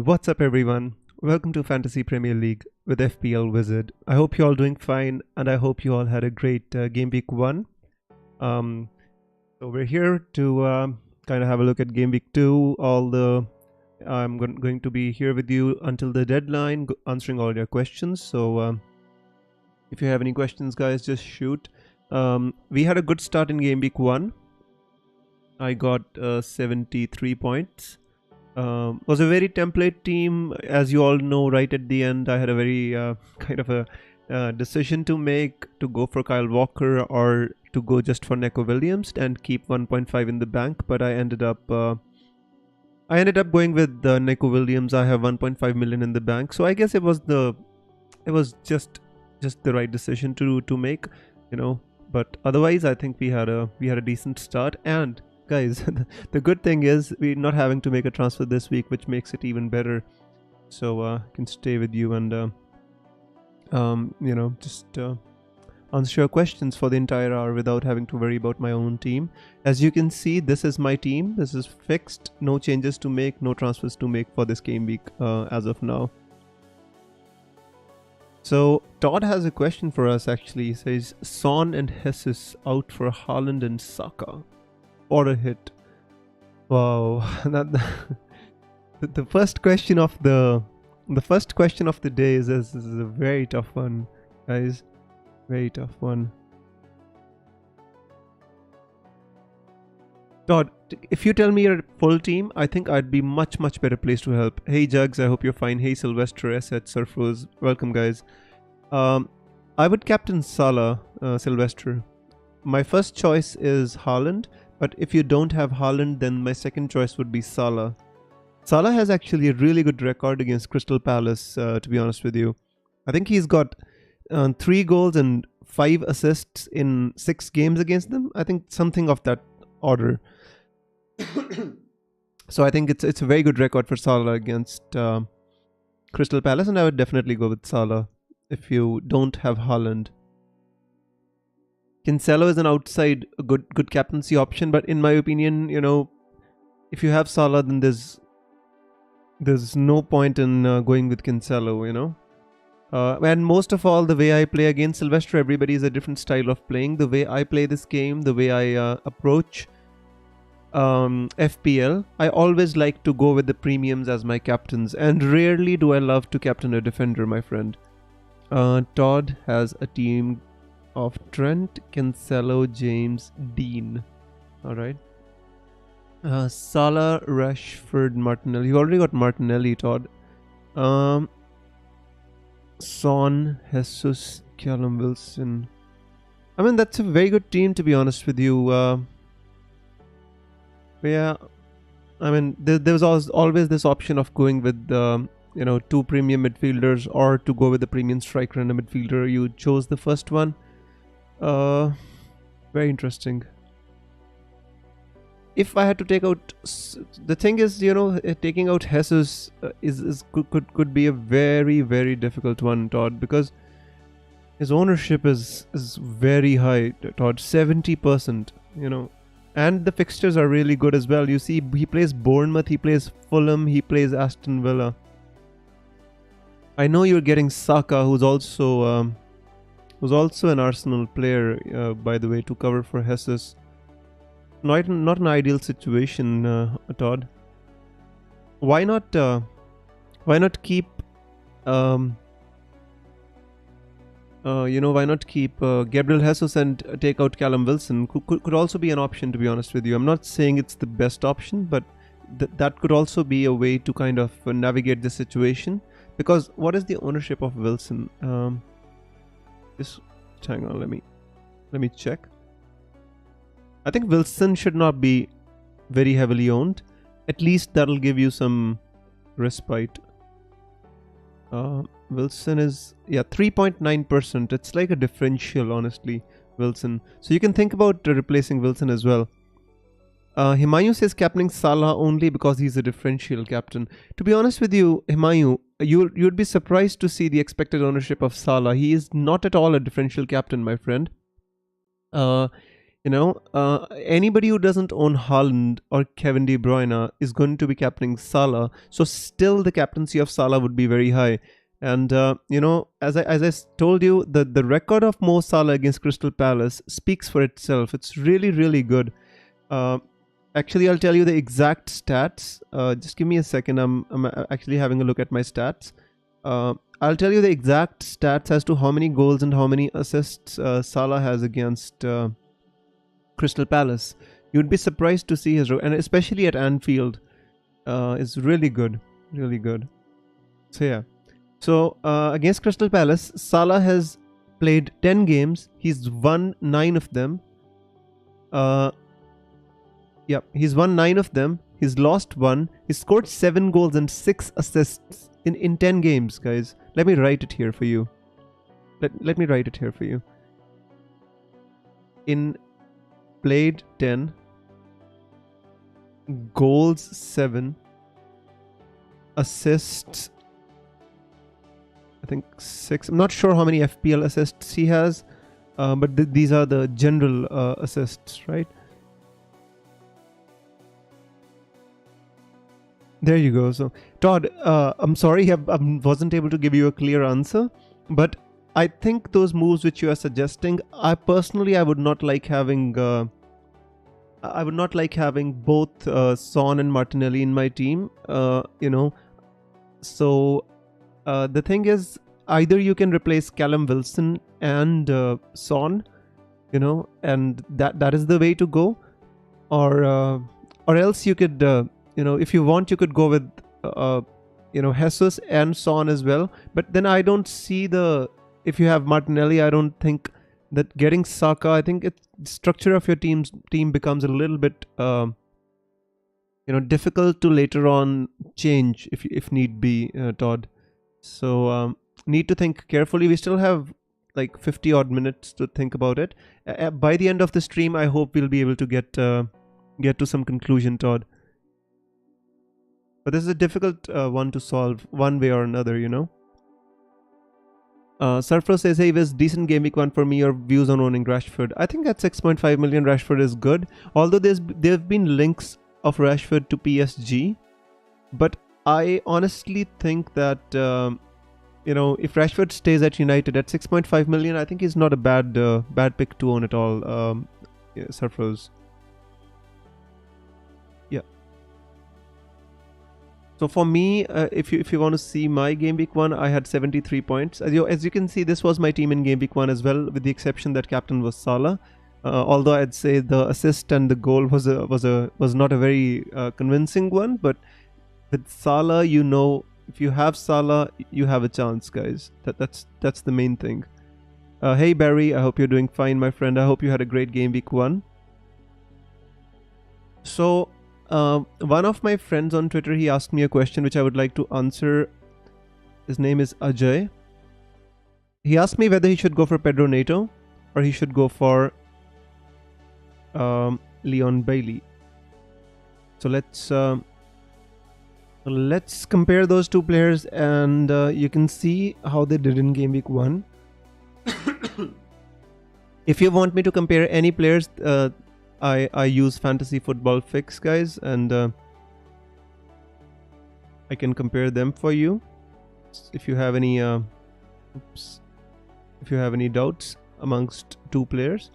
What's up, everyone? Welcome to Fantasy Premier League with FPL Wizard. I hope you're all doing fine, and I hope you all had a great Game Week 1. So we're here to kind of have a look at Game Week 2. I'm going to be here with you until the deadline, answering all your questions. So if you have any questions, guys, just shoot. We had a good start in Game Week 1. I got 73 points. Was a very template team, as you all know. Right at the end, I had a very kind of a decision to make, to go for Kyle Walker or to go just for Neco Williams and keep 1.5 in the bank. But I ended up going with Neco Williams. I have 1.5 million in the bank, so I guess it was just the right decision to make, But otherwise, I think we had a decent start. And guys, the good thing is we're not having to make a transfer this week, which makes it even better. So I can stay with you and just answer your questions for the entire hour without having to worry about my own team. As you can see, this is my team. This is fixed. No changes to make, no transfers to make for this game week as of now. So Todd has a question for us. Actually, he says Son and Jesus out for Haaland and Saka. Or a hit. Wow. The first question of the day is a very tough one, guys. Very tough one. Todd, if you tell me your full team, I think I'd be much better placed to help. Hey Jugs, I hope you're fine. Hey Sylvester S at Surfroz. Welcome, guys. I would captain Salah, Sylvester. My first choice is Haaland. But if you don't have Haaland, then my second choice would be Salah. Salah has actually a really good record against Crystal Palace, to be honest with you. I think he's got 3 goals and 5 assists in 6 games against them. I think something of that order. So I think it's a very good record for Salah against Crystal Palace, and I would definitely go with Salah if you don't have Haaland. Cancelo is an outside good captaincy option, but in my opinion, if you have Salah, then there's no point in going with Cancelo, And most of all, the way I play against Sylvester, everybody is a different style of playing. The way I play this game, the way I approach FPL, I always like to go with the premiums as my captains, and rarely do I love to captain a defender, my friend. Todd has a team of Trent, Cancelo, James, Dean. Alright. Salah, Rashford, Martinelli. You already got Martinelli, Todd. Son, Jesus, Callum Wilson. I mean, that's a very good team, to be honest with you. Yeah. I mean, there was always this option of going with 2 premium midfielders, or to go with the premium striker and a midfielder. You chose the first one. Very interesting. If I had to take out, the thing is, taking out Jesus could be a very difficult one, Todd, because his ownership is very high, Todd, 70%, and the fixtures are really good as well. You see, he plays Bournemouth, he plays Fulham, he plays Aston Villa. I know you're getting Saka, who's also an Arsenal player, by the way, to cover for Jesus. Not an ideal situation, Todd. Why not keep Gabriel Jesus and take out Callum Wilson? Could also be an option, to be honest with you. I'm not saying it's the best option, but that could also be a way to kind of navigate the situation. Because what is the ownership of Wilson? Hang on, let me check. I think Wilson should not be very heavily owned. At least that'll give you some respite. Wilson is 3.9%. It's like a differential, honestly, Wilson. So you can think about replacing Wilson as well. Himayu says captaining Salah only because he's a differential captain. To be honest with you, Himayu, you'd be surprised to see the expected ownership of Salah. He is not at all a differential captain, my friend. Anybody who doesn't own Haaland or Kevin De Bruyne is going to be captaining Salah. So still the captaincy of Salah would be very high. And as I told you, the record of Mo Salah against Crystal Palace speaks for itself. It's really, really good. Actually, I'll tell you the exact stats. Just give me a second. I'm actually having a look at my stats. I'll tell you the exact stats as to how many goals and how many assists Salah has against Crystal Palace. You'd be surprised to see his, and especially at Anfield, is really good, really good. So yeah, against Crystal Palace, Salah has played 10 games. He's won 9 of them. He's won 9 of them. He's lost 1. He's scored 7 goals and 6 assists in 10 games, guys. Let me write it here for you. Let me write it here for you. In played 10, goals 7, assists I think 6. I'm not sure how many FPL assists he has, but these are the general assists, right? There you go. So Todd, I'm sorry I wasn't able to give you a clear answer, but I think those moves which you are suggesting, I would not like having both Son and Martinelli in my team. So the thing is, either you can replace Callum Wilson and Son, and that is the way to go, or else you could, if you want, you could go with Jesus and Son as well. But then I don't see if you have Martinelli, I don't think that getting Saka, I think the structure of your team becomes a little bit difficult to later on change if need be, Todd. So need to think carefully. We still have like 50 odd minutes to think about it. By the end of the stream, I hope we'll be able to get to some conclusion, Todd. But this is a difficult one to solve one way or another, Surfro says, hey, was decent game week 1 for me. Your views on owning Rashford? I think at 6.5 million, Rashford is good. Although there have been links of Rashford to PSG, but I honestly think that if Rashford stays at United at 6.5 million, I think he's not a bad pick to own at all. Surfros. Yeah. So for me, if you want to see my game week 1, I had 73 points. As you can see, this was my team in game week 1 as well, with the exception that captain was Salah. Although I'd say the assist and the goal was not a very convincing one, but with Salah, if you have Salah, you have a chance, guys. That's the main thing. Hey Barry, I hope you're doing fine, my friend. I hope you had a great game week 1. So one of my friends on Twitter, he asked me a question which I would like to answer. His name is Ajay. He asked me whether he should go for Pedro Neto or he should go for Leon Bailey. So let's compare those two players, and you can see how they did in game week 1. If you want me to compare any players, I use Fantasy Football Fix, guys, and I can compare them for you. If you have any doubts amongst two players,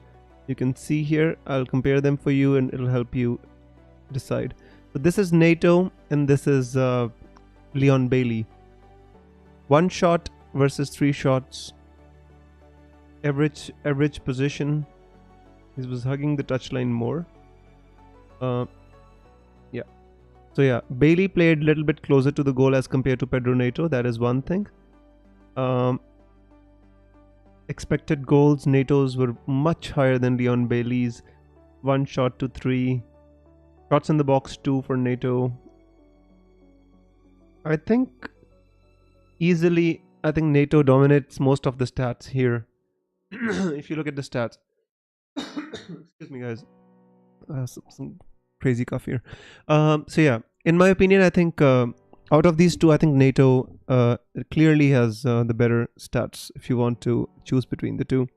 you can see here. I'll compare them for you, and it'll help you decide. So this is Neto, and this is Leon Bailey. 1 shot versus 3 shots. Average position. He was hugging the touchline more. Yeah. So yeah, Bailey played a little bit closer to the goal as compared to Pedro Neto. That is one thing. Expected goals, Neto's were much higher than Leon Bailey's. 1 shot to 3. Shots in the box 2 for Neto. I think Neto dominates most of the stats here. If you look at the stats. Excuse me, guys. Some crazy cough here. So yeah, in my opinion, I think out of these two, I think Neto clearly has the better stats if you want to choose between the two.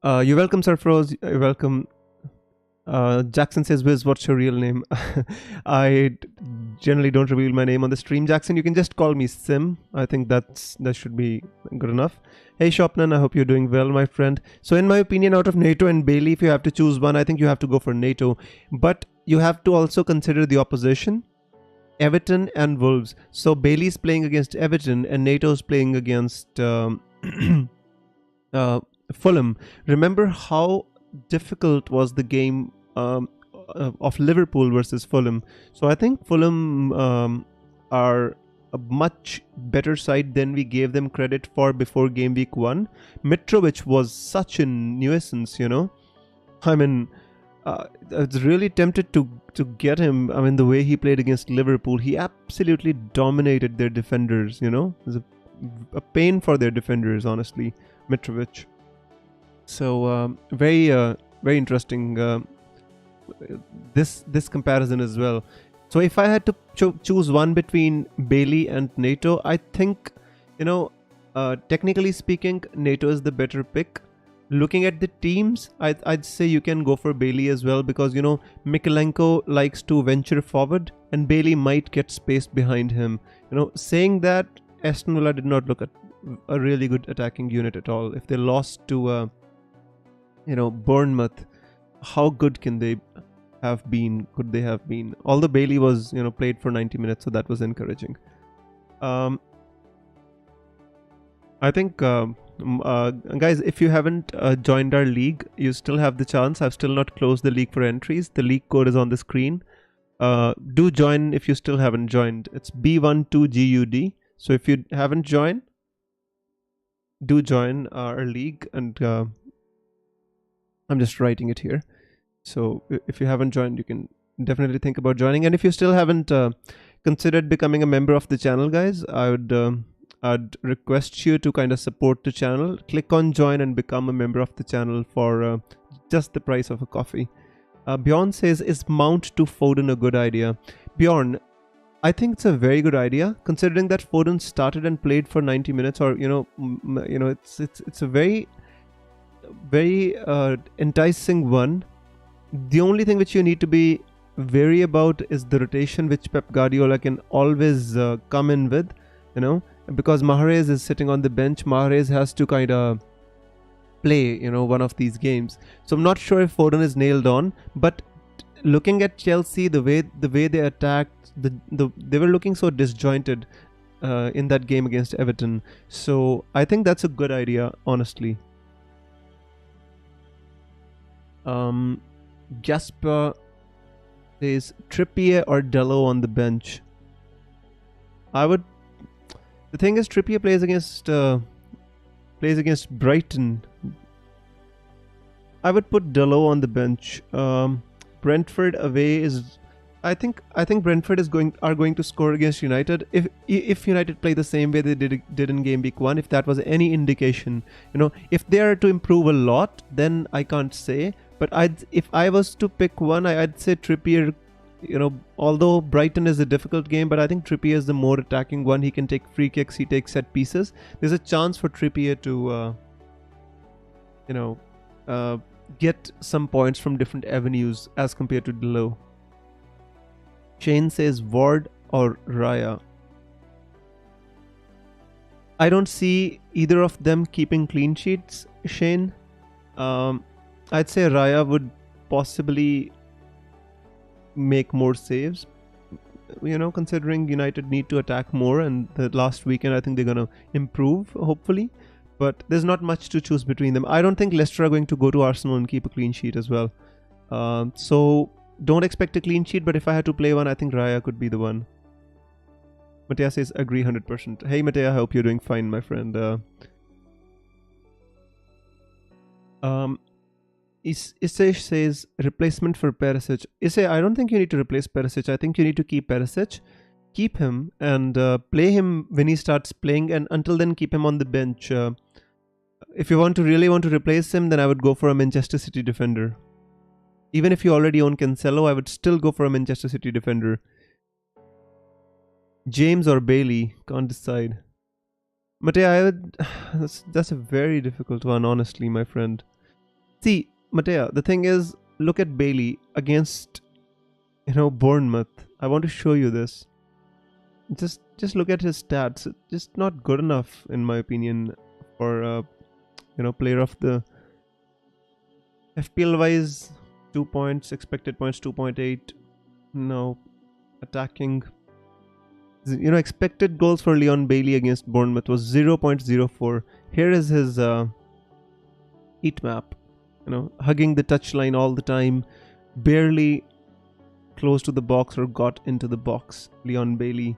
You're welcome, Sarfroz. You're welcome. Jackson says, Wiz, what's your real name? Generally don't reveal my name on the stream, Jackson. You can just call me Sim. I think that should be good enough. Hey, Shopnan, I hope you're doing well, my friend. So in my opinion, out of NATO and Bailey, if you have to choose one, I think you have to go for NATO. But you have to also consider the opposition, Everton and Wolves. So Bailey's playing against Everton and NATO's playing against Fulham. Remember how difficult was the game of Liverpool versus Fulham. So I think Fulham are a much better side than we gave them credit for before game week 1. Mitrovic was such a nuisance, you know. I mean, I was really tempted to get him. I mean, the way he played against Liverpool, he absolutely dominated their defenders, you know. It was a pain for their defenders, honestly, Mitrovic. So very interesting this comparison as well. So if I had to choose one between Bailey and NATO, I think, you know, technically speaking, NATO is the better pick. Looking at the teams, I'd say you can go for Bailey as well, because, you know, Mykolenko likes to venture forward and Bailey might get spaced behind him. You know, saying that, Aston Villa did not look at a really good attacking unit at all. If they lost to you know, Bournemouth, how good can they have been? Could they have been? Although Bailey was, you know, played for 90 minutes, so that was encouraging. I think, guys, if you haven't joined our league, you still have the chance. I've still not closed the league for entries. The league code is on the screen. Do join if you still haven't joined. It's B12GUD. So if you haven't joined, do join our league, and I'm just writing it here. So if you haven't joined, you can definitely think about joining. And if you still haven't considered becoming a member of the channel, guys, I'd request you to kind of support the channel. Click on join and become a member of the channel for just the price of a coffee. Bjorn says, is Mount to Foden a good idea? Bjorn, I think it's a very good idea, considering that Foden started and played for 90 minutes, or, you know, it's a very enticing one. The only thing which you need to be wary about is the rotation, which Pep Guardiola can always come in with, you know, because Mahrez is sitting on the bench. Mahrez has to kind of play, you know, one of these games. So I'm not sure if Foden is nailed on, but looking at Chelsea, the way they attacked, they were looking so disjointed in that game against Everton. So I think that's a good idea, honestly. Jasper says Trippier or Dello on the bench. The thing is, Trippier plays against Brighton. I would put Dello on the bench. Brentford away is, I think Brentford are going to score against United. If United play the same way they did in game week 1, if that was any indication, you know, if they are to improve a lot, then I can't say. But if I was to pick one, I'd say Trippier. You know, although Brighton is a difficult game, but I think Trippier is the more attacking one. He can take free kicks, he takes set pieces. There's a chance for Trippier to, you know, get some points from different avenues as compared to Delo. Shane says Ward or Raya. I don't see either of them keeping clean sheets, Shane. I'd say Raya would possibly make more saves, you know, considering United need to attack more, and the last weekend I think they're gonna improve, hopefully. But there's not much to choose between them. I don't think Leicester are going to go to Arsenal and keep a clean sheet as well. So don't expect a clean sheet, but if I had to play one, I think Raya could be the one. Mattea says agree 100%. Hey Mattea, I hope you're doing fine, my friend. Isesh says replacement for Perisic. Isesh, I don't think you need to replace Perisic. I think you need to keep Perisic, keep him, and play him when he starts playing, and until then keep him on the bench. If you really want to replace him, then I would go for a Manchester City defender. Even if you already own Cancelo, I would still go for a Manchester City defender. James or Bailey, can't decide. Mattea, that's a very difficult one, honestly, my friend. See, Matea, the thing is, look at Bailey against, Bournemouth. I want to show you this. Just look at his stats. It's just not good enough, in my opinion, for player of the FPL wise. 2 points, expected points 2.8. No, attacking. Expected goals for Leon Bailey against Bournemouth was 0.04. Here is his heat map. Hugging the touchline all the time, barely close to the box or got into the box. Leon Bailey,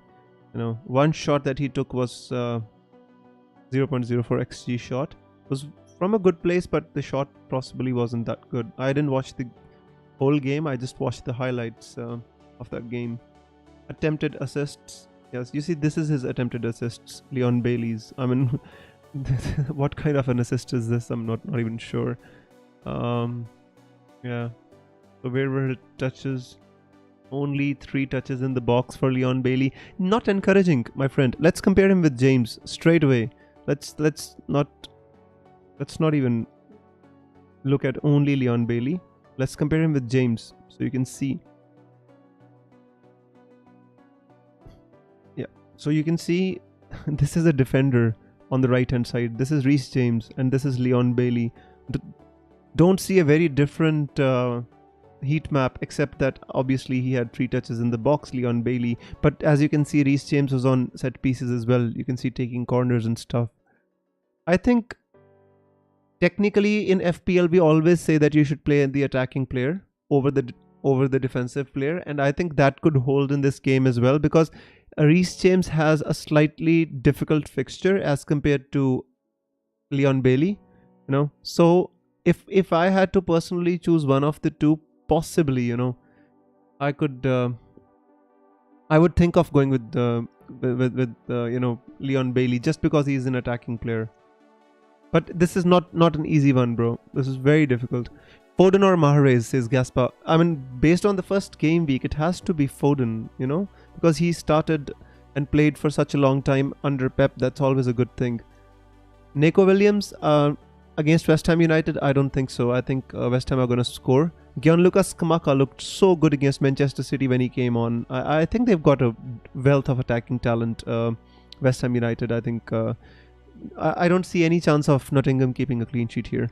one shot that he took was 0.04 xG shot. It was from a good place, but the shot possibly wasn't that good. I didn't watch the whole game. I just watched the highlights of that game. Attempted assists. Yes, you see, this is his attempted assists. Leon Bailey's. I mean, what kind of an assist is this? I'm not even sure. Yeah. So where were the touches? Only 3 touches in the box for Leon Bailey. Not encouraging, my friend. Let's compare him with James straight away. Let's not even look at only Leon Bailey. Let's compare him with James so you can see. Yeah. So you can see this is a defender on the right hand side. This is Reece James and this is Leon Bailey. Don't see a very different heat map, except that obviously he had 3 touches in the box, Leon Bailey. But as you can see, Reece James was on set pieces as well. You can see taking corners and stuff. I think technically in FPL we always say that you should play the attacking player over the defensive player, and I think that could hold in this game as well, because Reece James has a slightly difficult fixture as compared to Leon Bailey. So if I had to personally choose one of the two, possibly, I would think of going with Leon Bailey, just because he's an attacking player. But this is not an easy one, bro. This is very difficult. Foden or Mahrez, says Gaspar. I mean, based on the first game week, it has to be Foden, because he started and played for such a long time under Pep. That's always a good thing. Neco Williams against West Ham United, I don't think so. I think West Ham are going to score. Gianluca Scamacca looked so good against Manchester City when he came on. I think they've got a wealth of attacking talent. West Ham United, I think. I don't see any chance of Nottingham keeping a clean sheet here.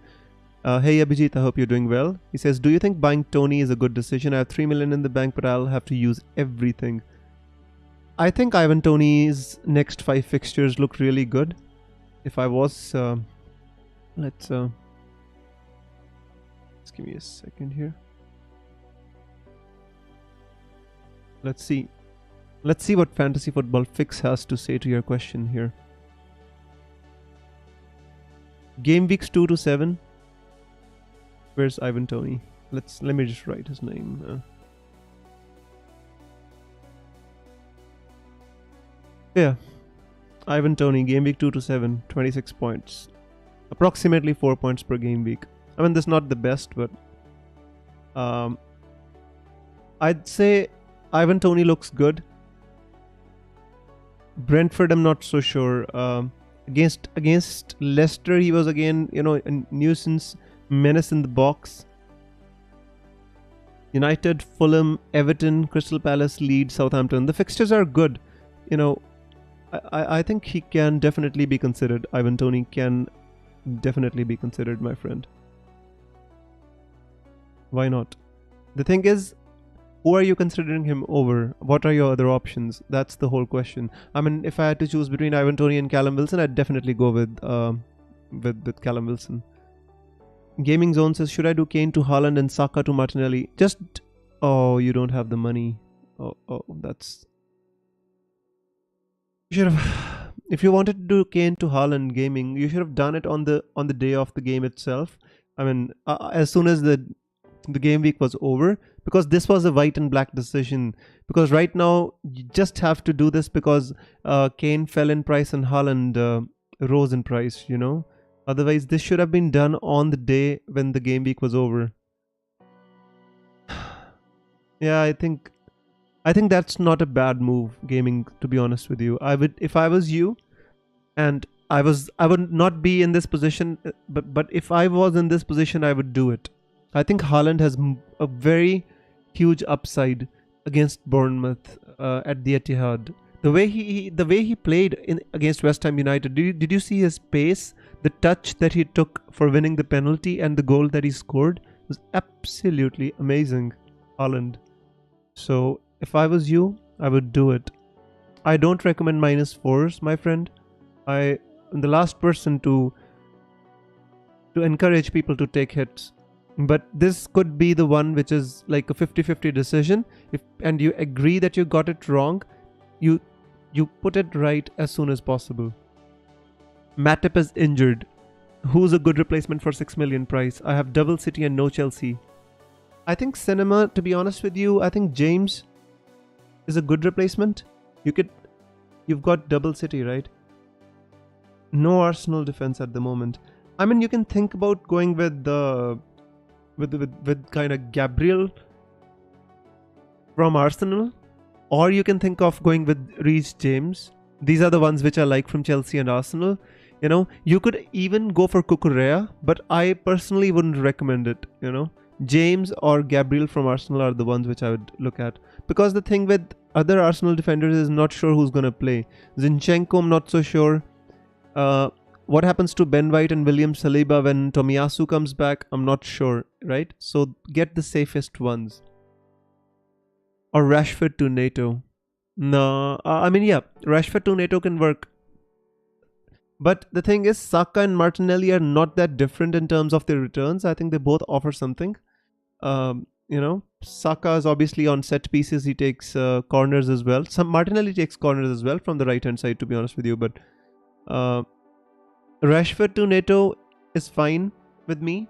Hey Abhijit, I hope you're doing well. He says, do you think buying Tony is a good decision? I have 3 million in the bank, but I'll have to use everything. I think Ivan Toney's next 5 fixtures look really good. If I was... let's give me a second here. Let's see what Fantasy Football Fix has to say to your question here. Game weeks 2 to 7. Where's Ivan Toney? Let me just write his name. Yeah, Ivan Toney, game week 2 to 7, 26 points. Approximately 4 points per game week. I mean, that's not the best, but I'd say Ivan Toney looks good. Brentford, I'm not so sure. Against Leicester, he was again, a nuisance, menace in the box. United, Fulham, Everton, Crystal Palace, Leeds, Southampton. The fixtures are good. I think he can definitely be considered. Ivan Toney can definitely be considered, my friend. Why not? The thing is, who are you considering him over? What are your other options? That's the whole question. I mean, if I had to choose between Ivan Toney and Callum Wilson, I'd definitely go with Callum Wilson. Gaming Zone says, should I do Kane to Haaland and Saka to Martinelli? Oh, you don't have the money. Oh, that's... You should have... If you wanted to do Kane to Haaland gaming, you should have done it on the day of the game itself. I mean, as soon as the game week was over, because this was a white and black decision. Because right now, you just have to do this because Kane fell in price and Haaland rose in price, Otherwise, this should have been done on the day when the game week was over. Yeah, I think that's not a bad move, gaming, to be honest with you. If I was you, and I would not be in this position, but if I was in this position, I would do it. I think Haaland has a very huge upside against Bournemouth at the Etihad. The way he played in against West Ham United. Did you see his pace, the touch that he took for winning the penalty, and the goal that he scored was absolutely amazing, Haaland. So if I was you, I would do it. I don't recommend -4s, my friend. I am the last person to encourage people to take hits. But this could be the one which is like a 50-50 decision. And you agree that you got it wrong, you put it right as soon as possible. Matip is injured. Who's a good replacement for 6 million price? I have double City and no Chelsea. I think Cinema, to be honest with you, I think James is a good replacement. You've got double City, right? No Arsenal defense at the moment. I mean, you can think about going with kind of Gabriel from Arsenal, or you can think of going with Reece James. These are the ones which I like from Chelsea and Arsenal. You know, you could even go for Cucurella, but I personally wouldn't recommend it. You know, James or Gabriel from Arsenal are the ones which I would look at, because the thing with other Arsenal defenders is not sure who's gonna play. Zinchenko, I'm not so sure. What happens to Ben White and William Saliba when Tomiyasu comes back? I'm not sure, right? So get the safest ones. Or Rashford to NATO. No, I mean, yeah, Rashford to NATO can work. But the thing is, Saka and Martinelli are not that different in terms of their returns. I think they both offer something. You know, Saka is obviously on set pieces. He takes corners as well. Martinelli takes corners as well from the right hand side, to be honest with you. But Rashford to NATO is fine with me.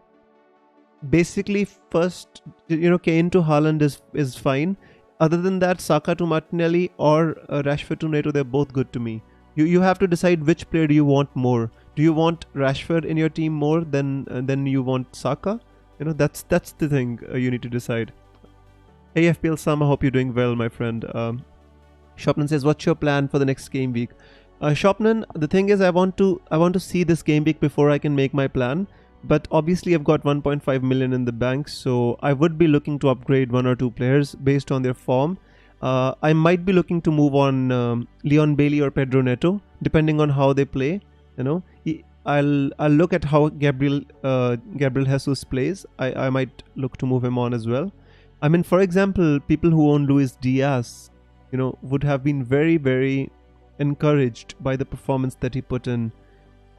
Basically, first, you know, Kane to Haaland is fine. Other than that, Saka to Martinelli or Rashford to NATO, they're both good to me. You have to decide which player do you want more. Do you want Rashford in your team more than you want Saka? You know, that's the thing you need to decide. Hey FPL Sam, I hope you're doing well, my friend. Shopman says, what's your plan for the next game week? Shopman, the thing is, I want to see this game week before I can make my plan. But obviously I've got 1.5 million in the bank, so I would be looking to upgrade 1 or 2 players based on their form. I might be looking to move on Leon Bailey or Pedro Neto, depending on how they play. You know, I'll look at how Gabriel Jesus plays. I might look to move him on as well. I mean, for example, people who own Luis Diaz, you know, would have been very, very encouraged by the performance that he put in.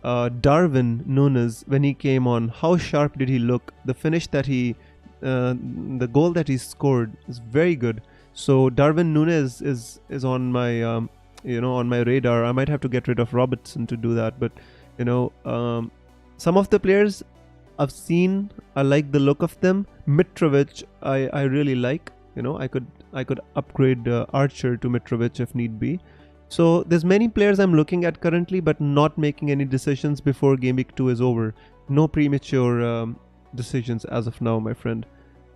Darwin Núñez, when he came on, how sharp did he look? The finish that the goal that he scored is very good. So Darwin Núñez is on my on my radar. I might have to get rid of Robertson to do that, but you know, some of the players I've seen, I like the look of them. Mitrovic, I really like. You know, I could upgrade Archer to Mitrovic if need be. So there's many players I'm looking at currently, but not making any decisions before Game Week 2 is over. No premature decisions as of now, my friend.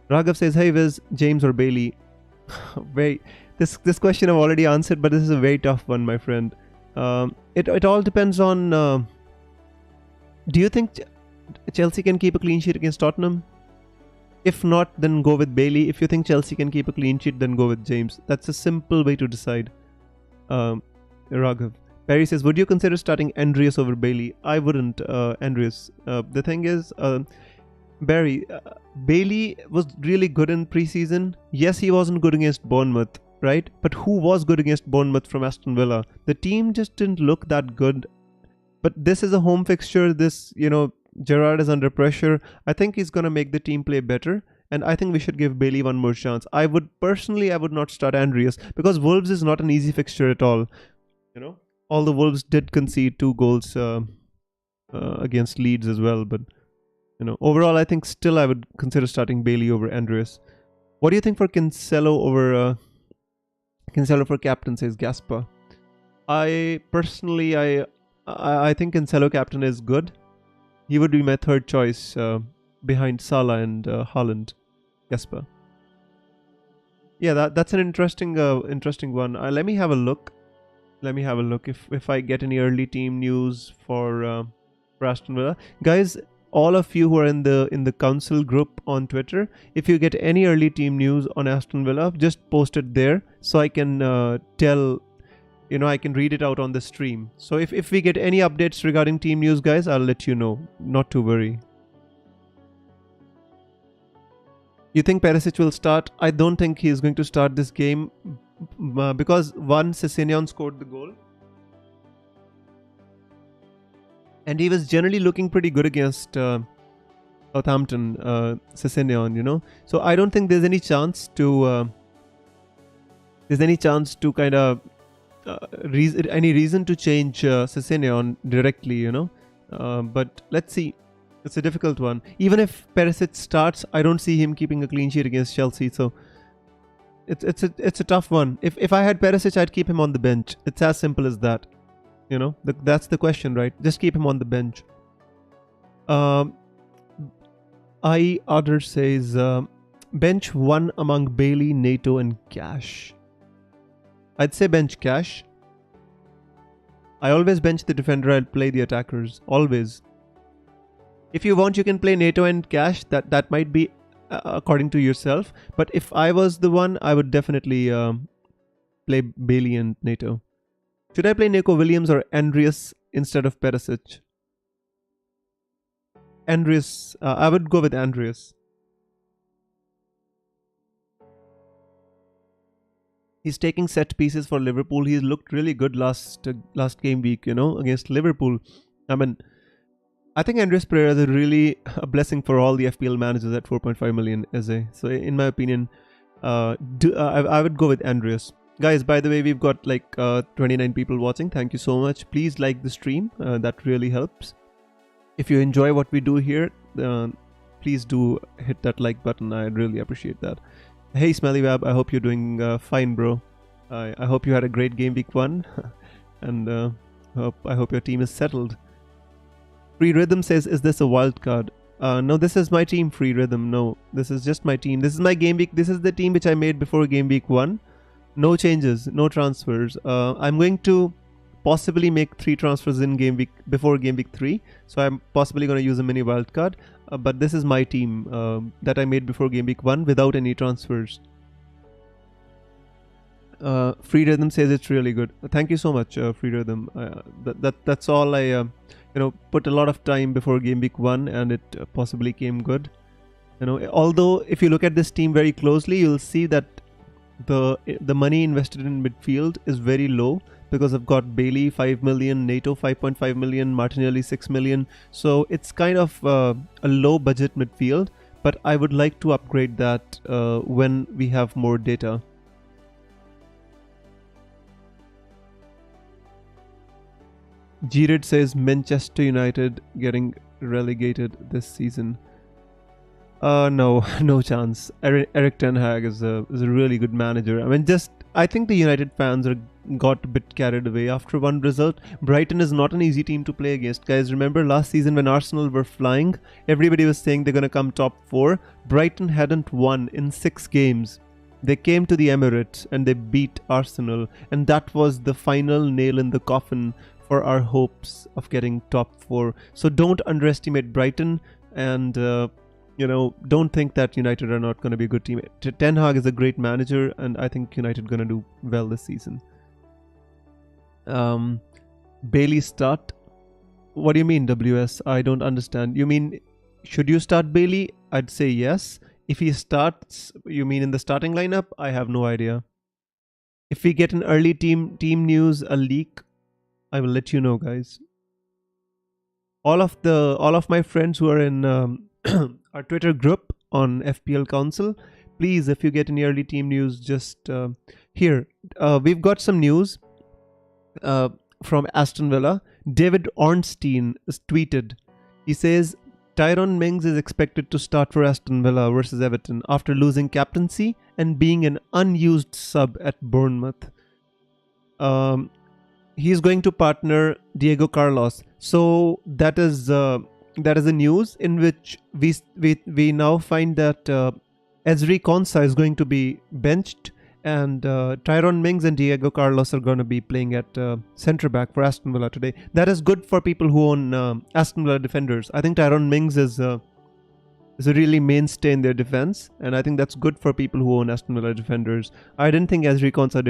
Raghav says, hey Viz, James or Bailey? This question I've already answered, but this is a very tough one, my friend. It all depends on... do you think Chelsea can keep a clean sheet against Tottenham? If not, then go with Bailey. If you think Chelsea can keep a clean sheet, then go with James. That's a simple way to decide. Raghav. Perry says, would you consider starting Andreas over Bailey? I wouldn't, Andreas. The thing is, Barry, Bailey was really good in preseason. Yes, he wasn't good against Bournemouth, right? But who was good against Bournemouth from Aston Villa? The team just didn't look that good. But this is a home fixture. This, you know, Gerrard is under pressure. I think he's going to make the team play better. And I think we should give Bailey one more chance. I would not start Andreas, because Wolves is not an easy fixture at all. You know, all the Wolves did concede 2 goals against Leeds as well. But, you know, overall, I think still I would consider starting Bailey over Andreas. What do you think for Cancelo over Cancelo for captain, says Gaspa? I personally, I think Cancelo captain is good. He would be my third choice behind Salah and Haaland. Gasper. Yeah, that's an interesting one. Let me have a look. Let me have a look if I get any early team news for Aston Villa, guys. All of you who are in the council group on Twitter, if you get any early team news on Aston Villa, just post it there so I can tell. I can read it out on the stream. So if we get any updates regarding team news, guys, I'll let you know. Not to worry. You think Perisic will start? I don't think he's going to start this game because one, Sessegnon scored the goal. And he was generally looking pretty good against Southampton, Sessegnon, So I don't think there's any chance to kind of any reason to change Sessegnon directly, but let's see. It's a difficult one. Even if Perisic starts, I don't see him keeping a clean sheet against Chelsea. So it's a tough one. If I had Perisic, I'd keep him on the bench. It's as simple as that. That's the question, right? Just keep him on the bench. Other says bench one among Bailey, Nato, and Cash. I'd say bench Cash. I always bench the defender. I'll play the attackers. Always. If you want, you can play Nato and Cash. That might be according to yourself. But if I was the one, I would definitely play Bailey and Nato. Should I play Nico Williams or Andreas instead of Perisic? Andreas. I would go with Andreas. He's taking set pieces for Liverpool. He's looked really good last game week, against Liverpool. I mean, I think Andreas Pereira is really a blessing for all the FPL managers at 4.5 million SA. So in my opinion, I would go with Andreas. Guys, by the way, we've got like 29 people watching. Thank you so much. Please like the stream. That really helps. If you enjoy what we do here, please do hit that like button. I'd really appreciate that. Hey Smellywab, I hope you're doing fine, bro. I hope you had a great game week 1. And I hope your team is settled. Free Rhythm says, is this a wild card? No, this is my team, Free Rhythm. No, this is just my team. This is my game week. This is the team which I made before game week 1. No changes, no transfers. I'm going to possibly make 3 transfers in before game week 3. So I'm possibly going to use a mini wildcard. But this is my team that I made before game week 1 without any transfers. Free Rhythm says it's really good. Thank you so much, Free Rhythm. That's all I put a lot of time before game week 1 and it possibly came good. Although if you look at this team very closely, you'll see that the money invested in midfield is very low because I've got Bailey 5 million, Nato 5.5 million, Martinelli 6 million. So it's kind of a low budget midfield, but I would like to upgrade that when we have more data. Girid says Manchester United getting relegated this season. No chance. Eric Ten Hag is a really good manager. I mean, I think the United fans got a bit carried away after one result. Brighton is not an easy team to play against. Guys, remember last season when Arsenal were flying? Everybody was saying they're going to come top 4. Brighton hadn't won in 6 games. They came to the Emirates and they beat Arsenal. And that was the final nail in the coffin for our hopes of getting top 4. So don't underestimate Brighton and don't think that United are not going to be a good team. Ten Hag is a great manager and I think United going to do well this season. Bailey start? What do you mean, WS? I don't understand. You mean, should you start Bailey? I'd say yes. If he starts, you mean in the starting lineup? I have no idea. If we get an early team news, a leak, I will let you know, guys. All of my friends who are in our Twitter group on FPL Council, please, if you get any early team news, just here. We've got some news from Aston Villa. David Ornstein has tweeted. He says, Tyrone Mings is expected to start for Aston Villa versus Everton after losing captaincy and being an unused sub at Bournemouth. He's going to partner Diego Carlos. So that is a news in which we now find that Ezri Konsa is going to be benched And Tyrone Mings and Diego Carlos are going to be playing at centre back for Aston Villa today. That is good for people who own Aston Villa defenders. I think Tyrone Mings is a really mainstay in their defense, and I think that's good for people who own Aston Villa defenders. I didn't think Ezri Konsa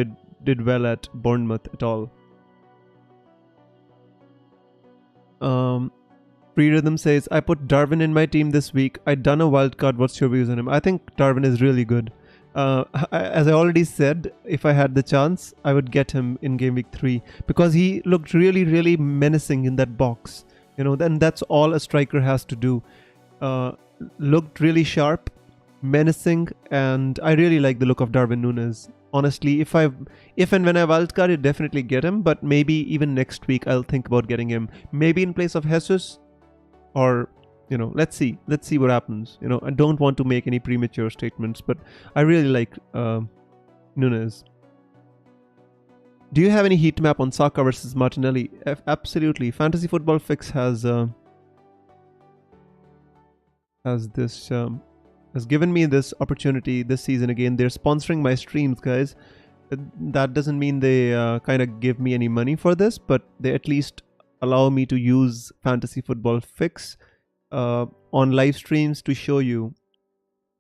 did well at Bournemouth at all. Free Rhythm says, I put Darwin in my team this week. I done a wildcard. What's your views on him? I think Darwin is really good. As I already said, if I had the chance, I would get him in game week 3 because he looked really, really menacing in that box. Then that's all a striker has to do. Looked really sharp, menacing, and I really like the look of Darwin Núñez. Honestly, if and when I wildcard, I'd definitely get him, but maybe even next week I'll think about getting him. Maybe in place of Jesus, or let's see what happens. I don't want to make any premature statements, but I really like Núñez. Do you have any heat map on Saka versus Martinelli? Absolutely. Fantasy Football Fix has given me this opportunity this season again. They're sponsoring my streams, guys. That doesn't mean they kind of give me any money for this, but they at least allow me to use Fantasy Football Fix on live streams to show you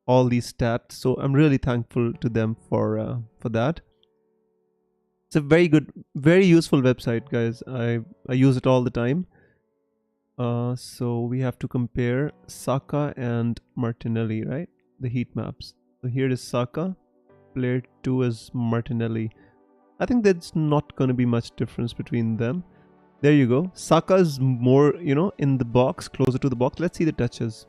all these stats. So I'm really thankful to them for that. It's a very good, very useful website, guys. I use it all the time. So we have to compare Saka and Martinelli, right? The heat maps. So here is Saka, player 2 is Martinelli. I think there's not going to be much difference between them. There you go. Saka is more, in the box, closer to the box. Let's see the touches.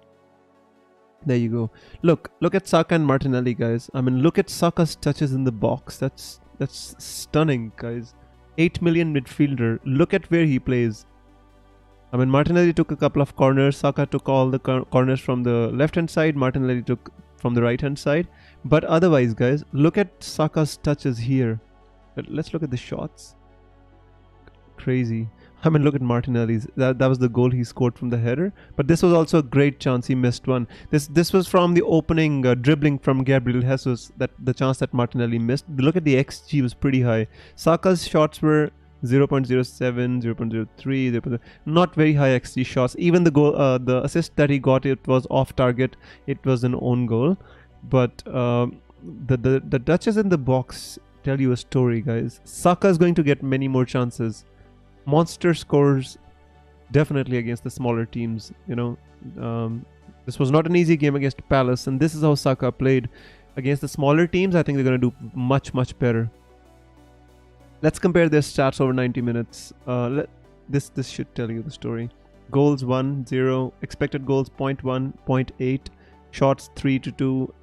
There you go. Look at Saka and Martinelli, guys. I mean, look at Saka's touches in the box. That's stunning, guys. 8 million midfielder. Look at where he plays. I mean, Martinelli took a couple of corners. Saka took all the corners from the left-hand side. Martinelli took from the right-hand side. But otherwise, guys, look at Saka's touches here. Let's look at the shots. Crazy. I mean, look at Martinelli's. That was the goal he scored from the header. But this was also a great chance. He missed one. This was from the opening dribbling from Gabriel Jesus. The chance that Martinelli missed. Look at the XG was pretty high. Saka's shots were 0.07, 0.03, 0. Not very high XG shots. Even the goal, the assist that he got, it was off target. It was an own goal. But the touches in the box tell you a story, guys. Saka is going to get many more chances. Monster scores definitely against the smaller teams. This was not an easy game against Palace, and this is how Saka played against the smaller teams. I think they're going to do much better. Let's compare their stats over 90 minutes. This should tell you the story. Goals 1, 0, expected goals 0.1, 0.8, shots 3 to 2,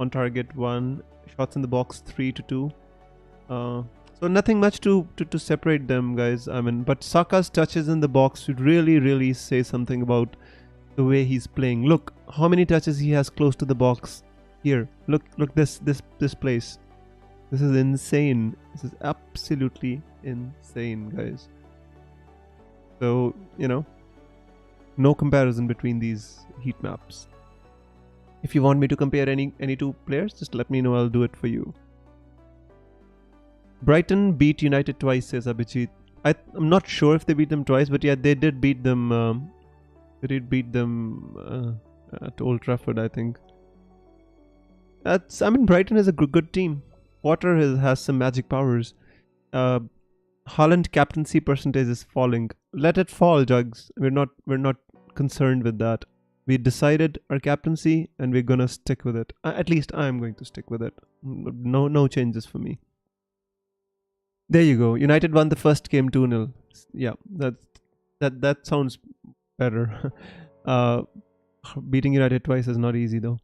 on target 1, shots in the box 3 to 2. So nothing much to separate them, guys. I mean, but Saka's touches in the box should really say something about the way he's playing. Look how many touches he has close to the box. Here, look this place. This is insane. This is absolutely insane, guys. So, no comparison between these heat maps. If you want me to compare any two players, just let me know. I'll do it for you. Brighton beat United twice, says Abhijit. I'm not sure if they beat them twice, but yeah, they did beat them. They did beat them at Old Trafford, I think. Brighton is a good team. Potter has some magic powers. Haaland captaincy percentage is falling. Let it fall, Jugs. We're not concerned with that. We decided our captaincy and we're gonna stick with it. At least I'm going to stick with it. No changes for me. There you go. United won the first game 2-0. Yeah, that sounds better. Beating United twice is not easy though.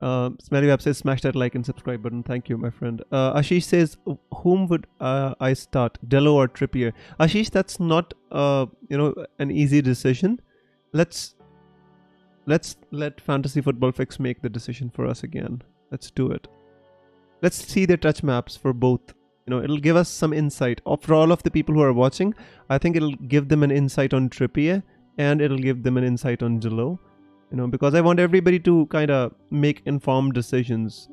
Smelly Web says smash that like and subscribe button. Thank you, my friend. Ashish says, whom would I start, Dello or Trippier? Ashish, that's not an easy decision. Let's let Fantasy Football Fix make the decision for us again. Let's do it. Let's see the touch maps for both. It'll give us some insight. For all of the people who are watching, I think it'll give them an insight on Trippier and it'll give them an insight on Dello. Because I want everybody to kind of make informed decisions.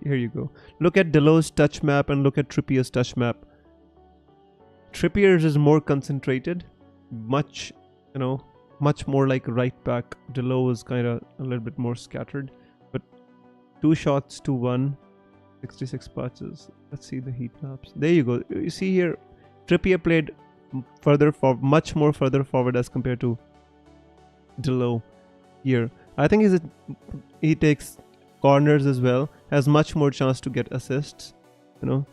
Here you go. Look at Delo's touch map and look at Trippier's touch map. Trippier's is more concentrated, much more like right back. Delo is kind of a little bit more scattered, but 2 shots to 1, 66 patches. Let's see the heat maps. There you go. You see here, Trippier played much more further forward as compared to Delo here. I think he takes corners as well, has much more chance to get assists. Let's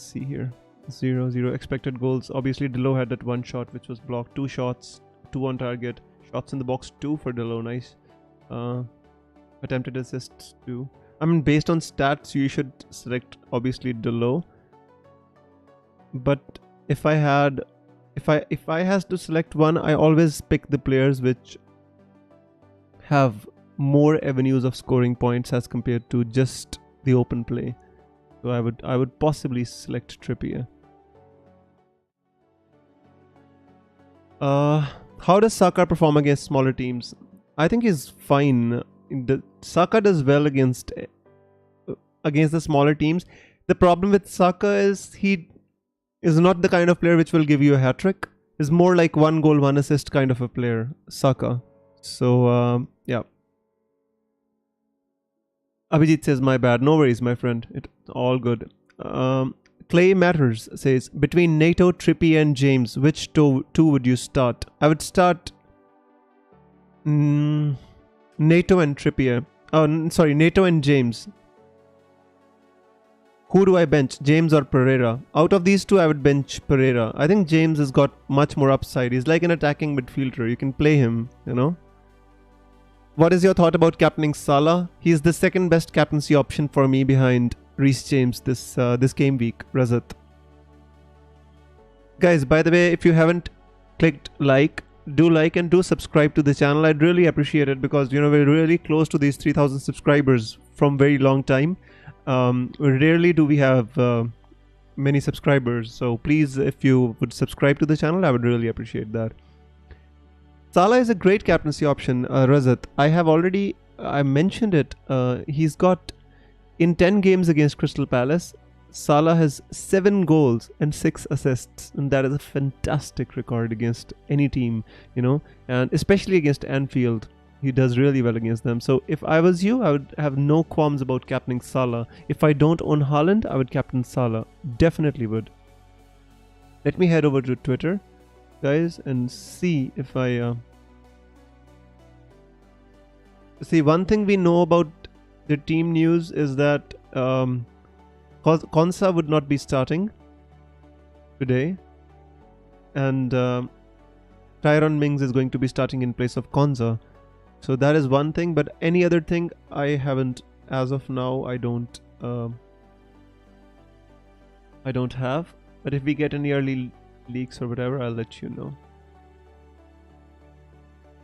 see here. 0-0 expected goals. Obviously, Delo had that 1 shot which was blocked. 2 shots, 2 on target. Shots in the box 2 for Delo. Nice. Attempted assists 2. I mean, based on stats, you should select obviously Delo. But if I has to select one, I always pick the players which have more avenues of scoring points as compared to just the open play. So I would possibly select Trippier. How does Saka perform against smaller teams? I think he's fine. Saka does well against the smaller teams. The problem with Saka is he is not the kind of player which will give you a hat-trick. He's more like 1 goal, 1 assist kind of a player, Saka. So, yeah. Abhijit says, my bad. No worries, my friend. It's all good. Clay Matters says, between Nato, Trippier and James, which two would you start? I would start Nato and Trippier. Sorry, Nato and James. Who do I bench? James or Pereira? Out of these two, I would bench Pereira. I think James has got much more upside. He's like an attacking midfielder. You can play him, What is your thought about captaining Salah? He's the second best captaincy option for me behind Reece James this game week. Razat. Guys, by the way, if you haven't clicked like and do subscribe to the channel. I'd really appreciate it because we're really close to these 3,000 subscribers from very long time. Rarely do we have many subscribers, so please, if you would subscribe to the channel, I would really appreciate that. Salah is a great captaincy option, Razat. I mentioned it. He's got, in 10 games against Crystal Palace, Salah has 7 goals and 6 assists, and that is a fantastic record against any team, and especially against Anfield. He does really well against them. So if I was you, I would have no qualms about captaining Salah. If I don't own Haaland, I would captain Salah. Definitely would. Let me head over to Twitter, guys, and see if I... See, one thing we know about the team news is that Konsa would not be starting today. And Tyrone Mings is going to be starting in place of Konsa. So that is one thing, but any other thing I haven't, as of now, I don't have. But if we get any early leaks or whatever, I'll let you know.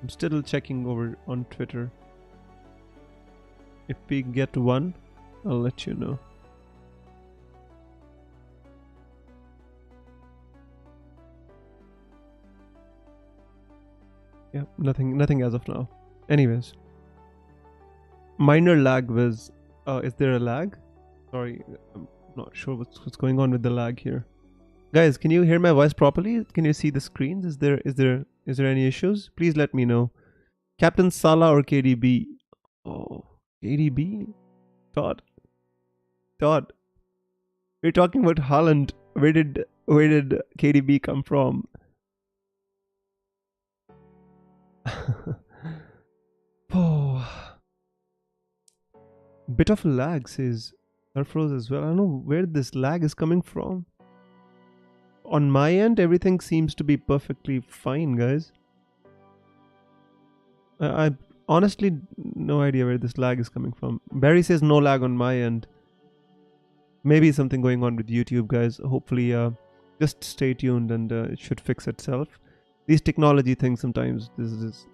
I'm still checking over on Twitter. If we get one, I'll let you know. Yeah, nothing as of now. Anyways, minor lag was. Is there a lag? Sorry, I'm not sure what's going on with the lag here. Guys, can you hear my voice properly? Can you see the screens? Is there any issues? Please let me know. Captain Salah or KDB? Oh, KDB? Todd. We're talking about Haaland. Where did KDB come from? Oh, bit of lag, says Surfrose as well. I don't know where this lag is coming from. On my end, everything seems to be perfectly fine, guys. I honestly no idea where this lag is coming from. Barry says no lag on my end. Maybe something going on with YouTube, guys. Hopefully, just stay tuned and it should fix itself. These technology things sometimes, this is,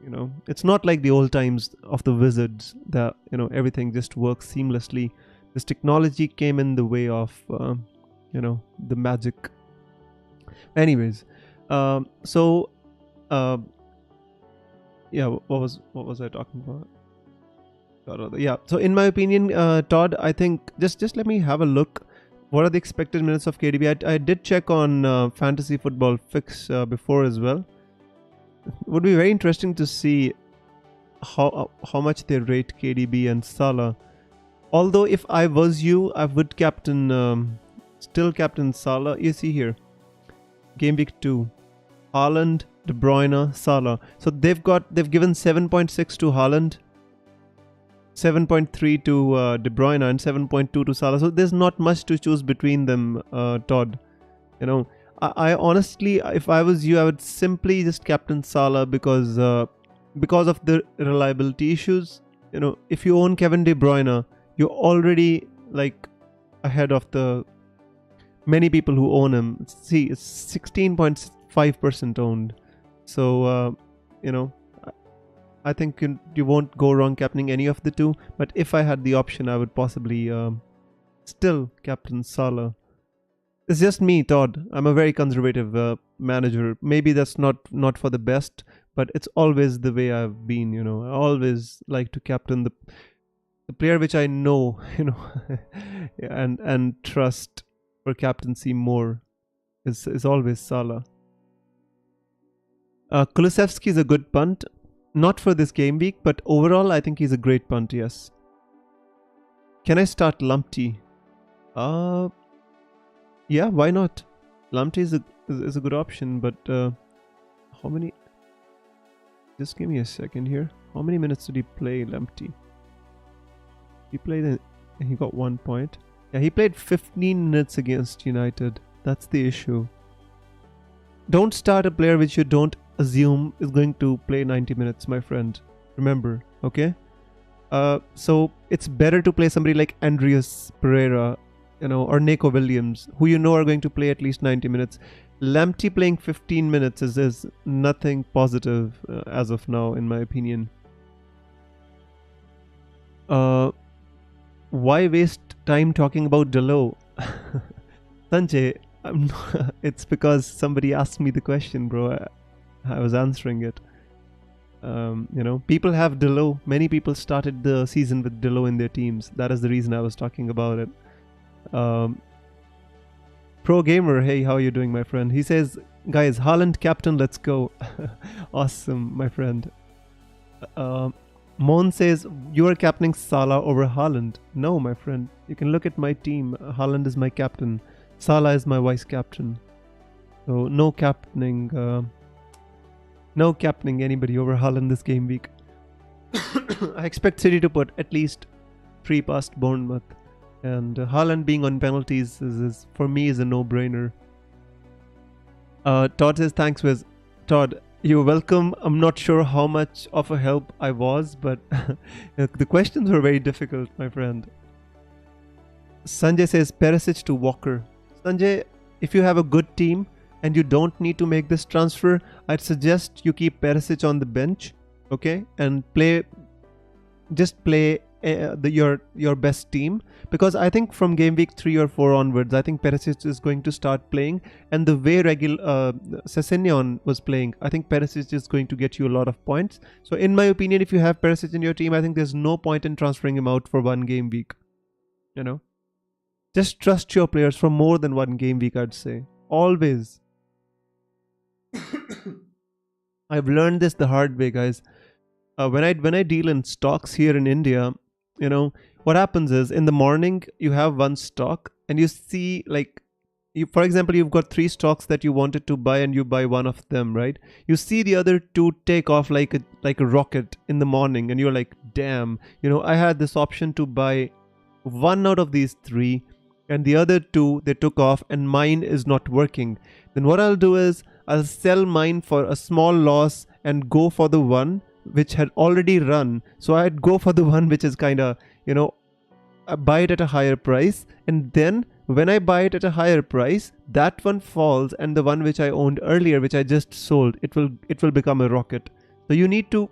it's not like the old times of the wizards that, everything just works seamlessly. This technology came in the way of, the magic. Anyways, yeah, what was I talking about? Yeah. So in my opinion, Todd, I think just let me have a look. What are the expected minutes of KDB? I did check on Fantasy Football Fix before as well. It would be very interesting to see how much they rate KDB and Salah. Although if I was you, I would still captain Salah. You see here, Gameweek 2, Haaland, De Bruyne, Salah. So they've given 7.6 to Haaland, 7.3 to De Bruyne, and 7.2 to Salah. So there's not much to choose between them, Todd. You know, I honestly, if I was you, I would simply just captain Salah because of the reliability issues. You know, if you own Kevin De Bruyne, you're already like ahead of the many people who own him. See, it's 16.5% owned. So, you know, I think you won't go wrong captaining any of the two. But if I had the option, I would possibly still captain Salah. It's just me, Todd. I'm a very conservative manager. Maybe that's not for the best, but it's always the way I've been. You know, I always like to captain the player which I know, you know, and trust for captaincy more is always Salah. Kulusevski is a good punt. Not for this game week, but overall, I think he's a great punt, yes. Can I start Lumpty? Yeah, why not? Lumpty is a good option, but how many? Just give me a second here. How many minutes did he play, Lumpty? He played and he got 1 point. Yeah, he played 15 minutes against United. That's the issue. Don't start a player which you don't assume is going to play 90 minutes, my friend. Remember, okay? So it's better to play somebody like Andreas Pereira, you know, or Nico Williams, who you know are going to play at least 90 minutes. Lamptey playing 15 minutes is nothing positive as of now, in my opinion. Why waste time talking about Delo? Sanjay, it's because somebody asked me the question, bro. I was answering it. You know, people have Delo. Many people started the season with Delo in their teams. That is the reason I was talking about it. Pro Gamer, hey, how are you doing, my friend? He says, guys, Haaland captain, let's go. Awesome, my friend. Mon says, you are captaining Salah over Haaland. No, my friend. You can look at my team. Haaland is my captain. Salah is my vice captain. So no captaining anybody over Haaland this game week. I expect City to put at least 3 past Bournemouth. And Haaland being on penalties is for me is a no-brainer. Todd says, thanks, Wiz. Todd, you're welcome. I'm not sure how much of a help I was, but the questions were very difficult, my friend. Sanjay says, Perisic to Walker. Sanjay, if you have a good team and you don't need to make this transfer, I'd suggest you keep Perisic on the bench, okay? And play your best team, because I think from game week 3 or 4 onwards, I think Perisic is going to start playing, and the way Sessegnon was playing, I think Perisic is going to get you a lot of points. So in my opinion, if you have Perisic in your team, I think there's no point in transferring him out for 1 game week. You know, just trust your players for more than 1 game week, I'd say. Always. I've learned this the hard way, guys. When I deal in stocks here in India, you know, what happens is in the morning you have 1 stock and you see, like, for example, you've got 3 stocks that you wanted to buy and you buy 1 of them, right? You see the other 2 take off like a rocket in the morning, and you're like, damn, you know, I had this option to buy 1 out of these 3 and the other 2 they took off and mine is not working. Then what I'll do is I'll sell mine for a small loss and go for the one which had already run. So I'd go for the one which is kind of, you know, buy it at a higher price, and then when I buy it at a higher price, that one falls, and the one which I owned earlier, which I just sold, it will become a rocket. So you need to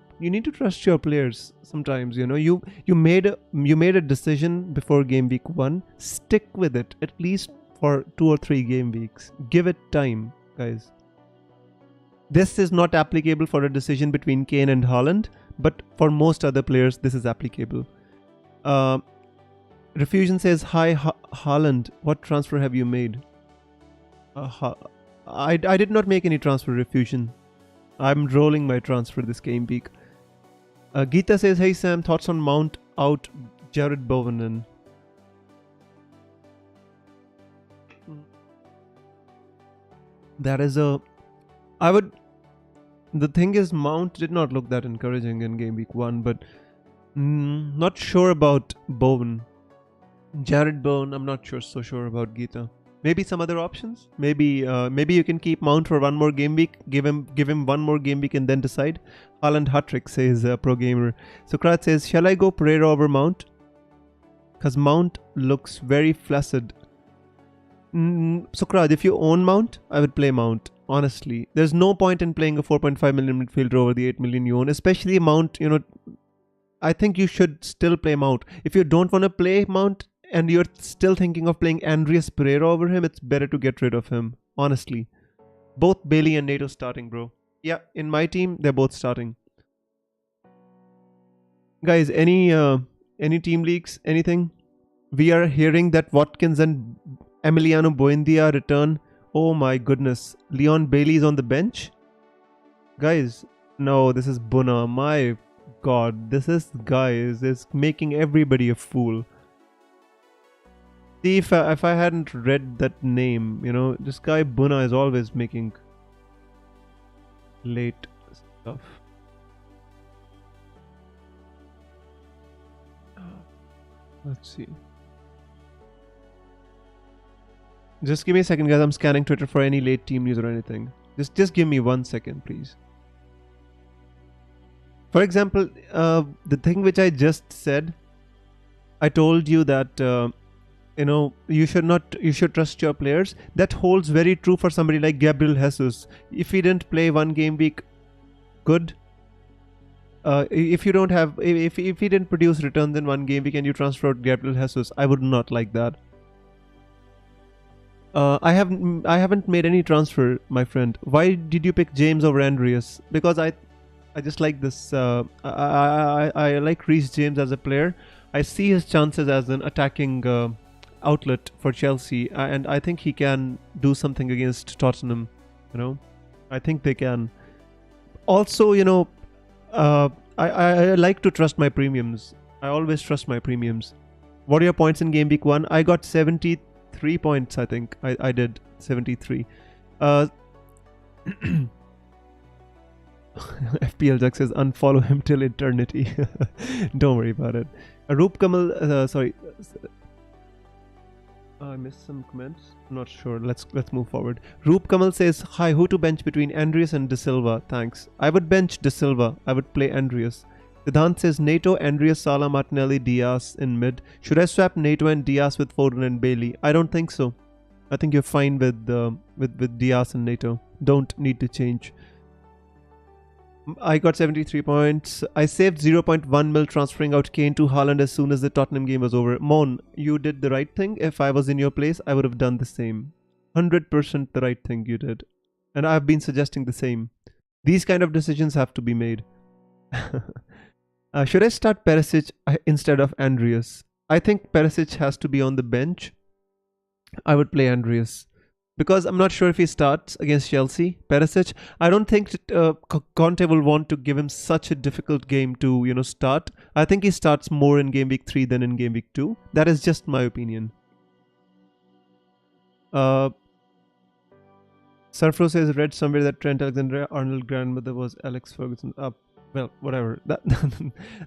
trust your players sometimes. You know, you made a decision before game week 1. Stick with it at least for 2 or 3 game weeks. Give it time, guys. This is not applicable for a decision between Kane and Haaland, but for most other players, this is applicable. Refusion says, hi Haaland, what transfer have you made? I did not make any transfer, Refusion. I'm rolling my transfer this game week. Geeta says, hey Sam, thoughts on Mount out Jared Bowen in? That is a... I would... The thing is, Mount did not look that encouraging in game week 1, but not sure about Bowen. Jared Bowen, I'm not so sure about Geeta. Maybe some other options. Maybe you can keep Mount for one more game week. Give him one more game week and then decide. Haaland hat-trick, says Pro Gamer. Sokrat says, shall I go Pereira over Mount? Because Mount looks very flaccid. Sokrat, if you own Mount, I would play Mount. Honestly, there's no point in playing a 4.5 million midfielder over the 8 million you own, especially Mount. I think you should still play Mount. If you don't want to play Mount and you're still thinking of playing Andreas Pereira over him, it's better to get rid of him. Honestly, both Bailey and Nato starting, bro. Yeah, in my team, they're both starting. Guys, any team leaks, anything? We are hearing that Watkins and Emiliano Buendia return. Oh my goodness. Leon Bailey's on the bench? Guys, no, this is Buna. My god, this guy is making everybody a fool. See, if I hadn't read that name, this guy Buna is always making late stuff. Let's see. Just give me a second, guys. I'm scanning Twitter for any late team news or anything. Just give me 1 second, please. For example, the thing which I just said, I told you that you should trust your players. That holds very true for somebody like Gabriel Jesus. If he didn't play one game week, good. If you don't have, if he didn't produce returns in one game week and you transfer out Gabriel Jesus, I would not like that. I haven't made any transfer, my friend. Why did you pick James over Andreas? Because I just like this. I like Reece James as a player. I see his chances as an attacking outlet for Chelsea, and I think he can do something against Tottenham. I think they can. Also, I like to trust my premiums. I always trust my premiums. What are your points in game week 1? I got 73 points, I think. I did 73. FPL Jack says unfollow him till eternity. Don't worry about it. Roop Kamal, sorry. I missed some comments. I'm not sure. Let's move forward. Roop Kamal says, hi, who to bench between Andreas and De Silva? Thanks. I would bench De Silva. I would play Andreas. Siddhant says, Nato, Andreas, Salah, Martinelli, Diaz in mid. Should I swap Nato and Diaz with Foden and Bailey? I don't think so. I think you're fine with Diaz and Nato. Don't need to change. I got 73 points. I saved 0.1 mil transferring out Kane to Haaland as soon as the Tottenham game was over. Mon, you did the right thing. If I was in your place, I would have done the same. 100% the right thing you did. And I've been suggesting the same. These kind of decisions have to be made. Should I start Perisic instead of Andreas? I think Perisic has to be on the bench. I would play Andreas. Because I'm not sure if he starts against Chelsea. Perisic, I don't think Conte will want to give him such a difficult game to, start. I think he starts more in game week 3 than in game week 2. That is just my opinion. Surfro says, read somewhere that Trent Alexander-Arnold's grandmother was Alex Ferguson. Well, whatever.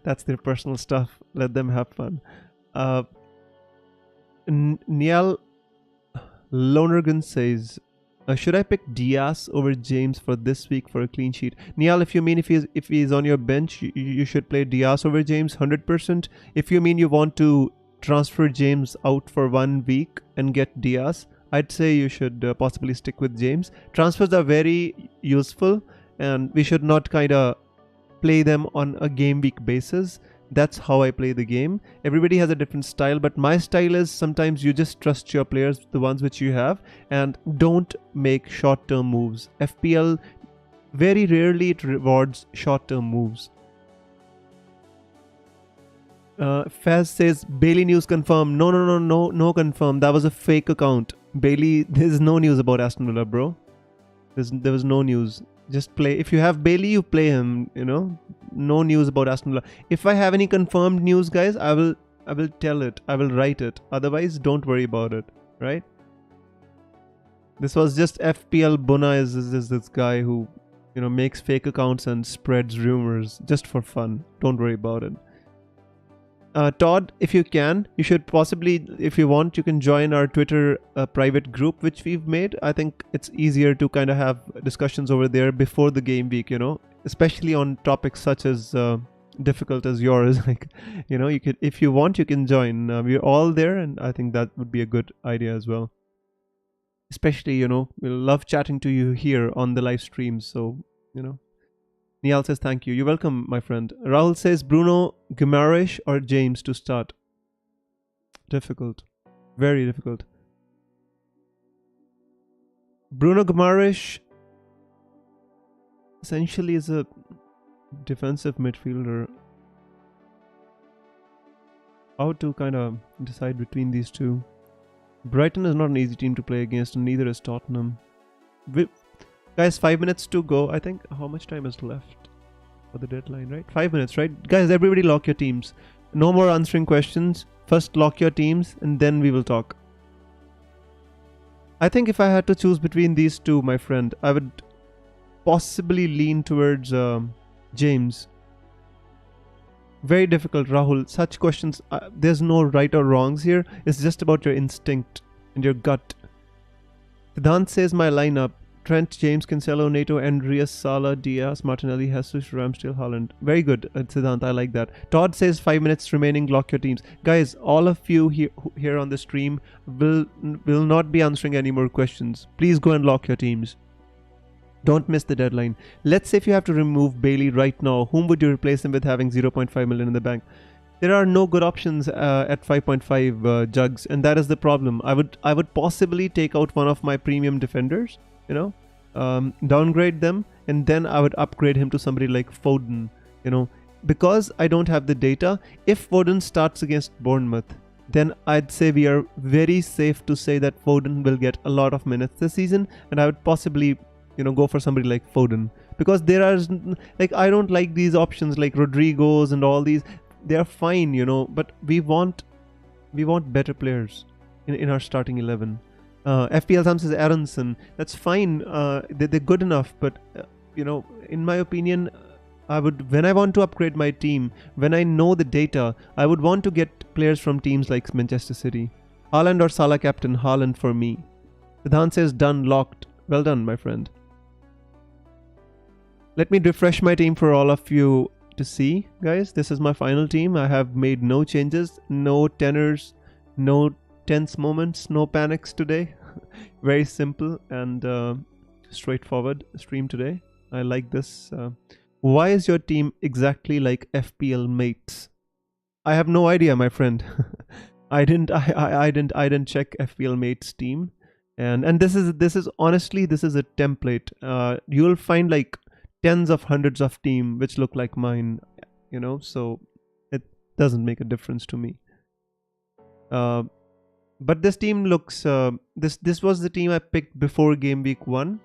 That's their personal stuff. Let them have fun. Niall Lonergan says, should I pick Diaz over James for this week for a clean sheet? Niall, if you mean if he's on your bench, you should play Diaz over James 100%. If you mean you want to transfer James out for 1 week and get Diaz, I'd say you should possibly stick with James. Transfers are very useful and we should not kind of play them on a game week basis. That's how I play the game. Everybody has a different style, but my style is sometimes you just trust your players, the ones which you have, and don't make short-term moves. FPL, very rarely it rewards short-term moves. Faz says Bailey news confirmed. No confirmed. That was a fake account. Bailey, there's no news about Aston Villa, bro. There was no news. Just play. If you have Bailey, you play him. No news about Aston Villa. If I have any confirmed news, guys, I will tell it. I will write it. Otherwise, don't worry about it. Right? This was just FPL. Buna is this guy who, makes fake accounts and spreads rumors just for fun. Don't worry about it. Todd, if you can, you should possibly, if you want, you can join our Twitter private group, which we've made. I think it's easier to kind of have discussions over there before the game week, especially on topics such as difficult as yours. Like, you could, if you want, you can join. We're all there, and I think that would be a good idea as well. Especially, we'll love chatting to you here on the live streams. So, Niall says thank you. You're welcome, my friend. Rahul says Bruno Guimaraes or James to start. Difficult. Very difficult. Bruno Guimaraes essentially is a defensive midfielder. How to kind of decide between these two? Brighton is not an easy team to play against, and neither is Tottenham. Guys, 5 minutes to go. I think how much time is left for the deadline, right? 5 minutes, right? Guys, everybody lock your teams. No more answering questions. First lock your teams and then we will talk. I think if I had to choose between these two, my friend, I would possibly lean towards James. Very difficult, Rahul. Such questions, there's no right or wrongs here. It's just about your instinct and your gut. Siddhant says my lineup. Trent, James, Cancelo, Neto, Andreas, Salah, Diaz, Martinelli, Jesus, Ramsdale, Haaland. Very good, Siddhant. I like that. Todd says 5 minutes remaining. Lock your teams. Guys, all of you here on the stream will not be answering any more questions. Please go and lock your teams. Don't miss the deadline. Let's say if you have to remove Bailey right now, whom would you replace him with having 0.5 million in the bank? There are no good options at 5.5 jugs, and that is the problem. I would possibly take out one of my premium defenders, downgrade them, and then I would upgrade him to somebody like Foden, because I don't have the data. If Foden starts against Bournemouth, then I'd say we are very safe to say that Foden will get a lot of minutes this season, and I would possibly go for somebody like Foden, because there are I don't like these options like Rodrigo's and all these. They are fine, but we want better players in our starting 11. FPL Sam says Aronson. That's fine. They're good enough, but in my opinion, when I want to upgrade my team, when I know the data, I would want to get players from teams like Manchester City. Haaland or Salah captain. Haaland for me. Siddhant says done, locked. Well done, my friend. Let me refresh my team for all of you to see, guys. This is my final team. I have made no changes, no tenors, no tense moments, no panics today. Very simple and straightforward stream today. I like this. Why is your team exactly like FPL mates? I have no idea, my friend. I didn't check FPL mates team, and this is honestly, this is a template. You'll find like tens of hundreds of team which look like mine, so it doesn't make a difference to me. But this team looks, this was the team I picked before game week 1,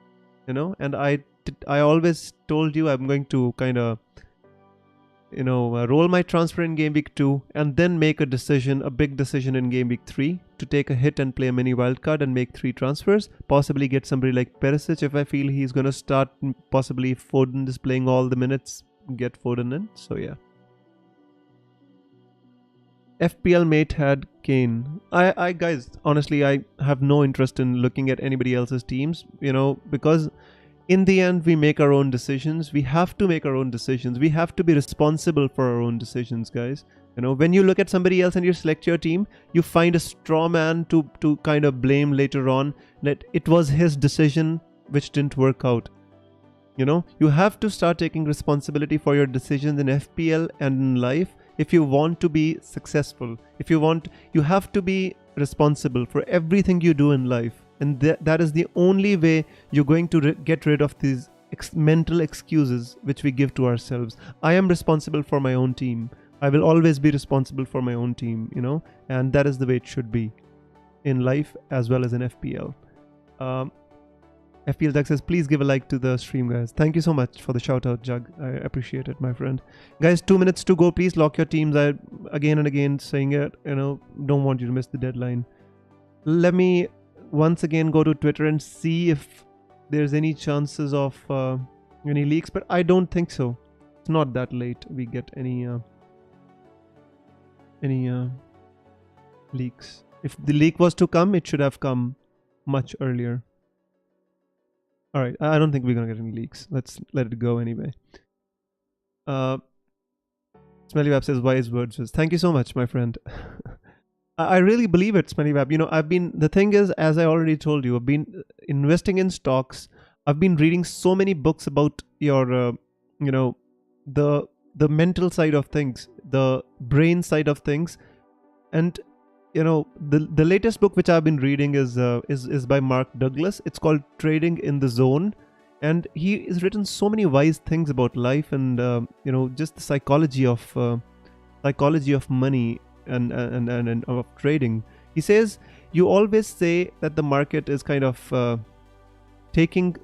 and I always told you I'm going to kind of, roll my transfer in game week 2 and then make a big decision in game week 3 to take a hit and play a mini wildcard and make 3 transfers, possibly get somebody like Perisic if I feel he's going to start, possibly Foden displaying all the minutes, get Foden in. So yeah. FPL mate had Kane. I guys, honestly, I have no interest in looking at anybody else's teams, because in the end, we make our own decisions. We have to make our own decisions. We have to be responsible for our own decisions, guys. When you look at somebody else and you select your team, you find a straw man to kind of blame later on that it was his decision which didn't work out. You have to start taking responsibility for your decisions in FPL and in life if you want to be successful. You have to be responsible for everything you do in life. And that is the only way you're going to get rid of these mental excuses which we give to ourselves. I am responsible for my own team. I will always be responsible for my own team, and that is the way it should be in life as well as in FPL. FPL Jug says, please give a like to the stream, guys. Thank you so much for the shout out, Jug. I appreciate it, my friend. Guys, 2 minutes to go. Please lock your teams. I again and again saying it, don't want you to miss the deadline. Let me once again go to Twitter and see if there's any chances of any leaks, but I don't think so. It's not that late we get any leaks. If the leak was to come, it should have come much earlier. All right, I don't think we're gonna get any leaks. Let's let it go anyway. Smelly Web says wise words. Thank you so much, my friend. I really believe it, Smelly Web. The thing is, as I already told you, I've been investing in stocks. I've been reading so many books about your, the mental side of things, the brain side of things, and the latest book which I've been reading is by Mark Douglas. It's called Trading in the Zone, and he has written so many wise things about life and just the psychology of money and of trading. He says you always say that the market is kind of taking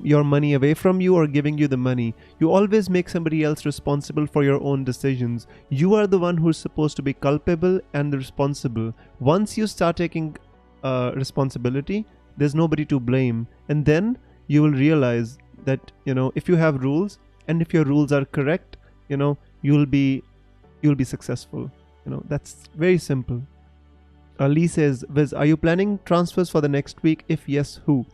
your money away from you or giving you the money. You always make somebody else responsible for your own decisions. You are the one who's supposed to be culpable and responsible. Once you start taking responsibility, there's nobody to blame, and then you will realize that if you have rules and if your rules are correct, you'll be successful. That's very simple. Lee says, Viz, are you planning transfers for the next week? If yes, who?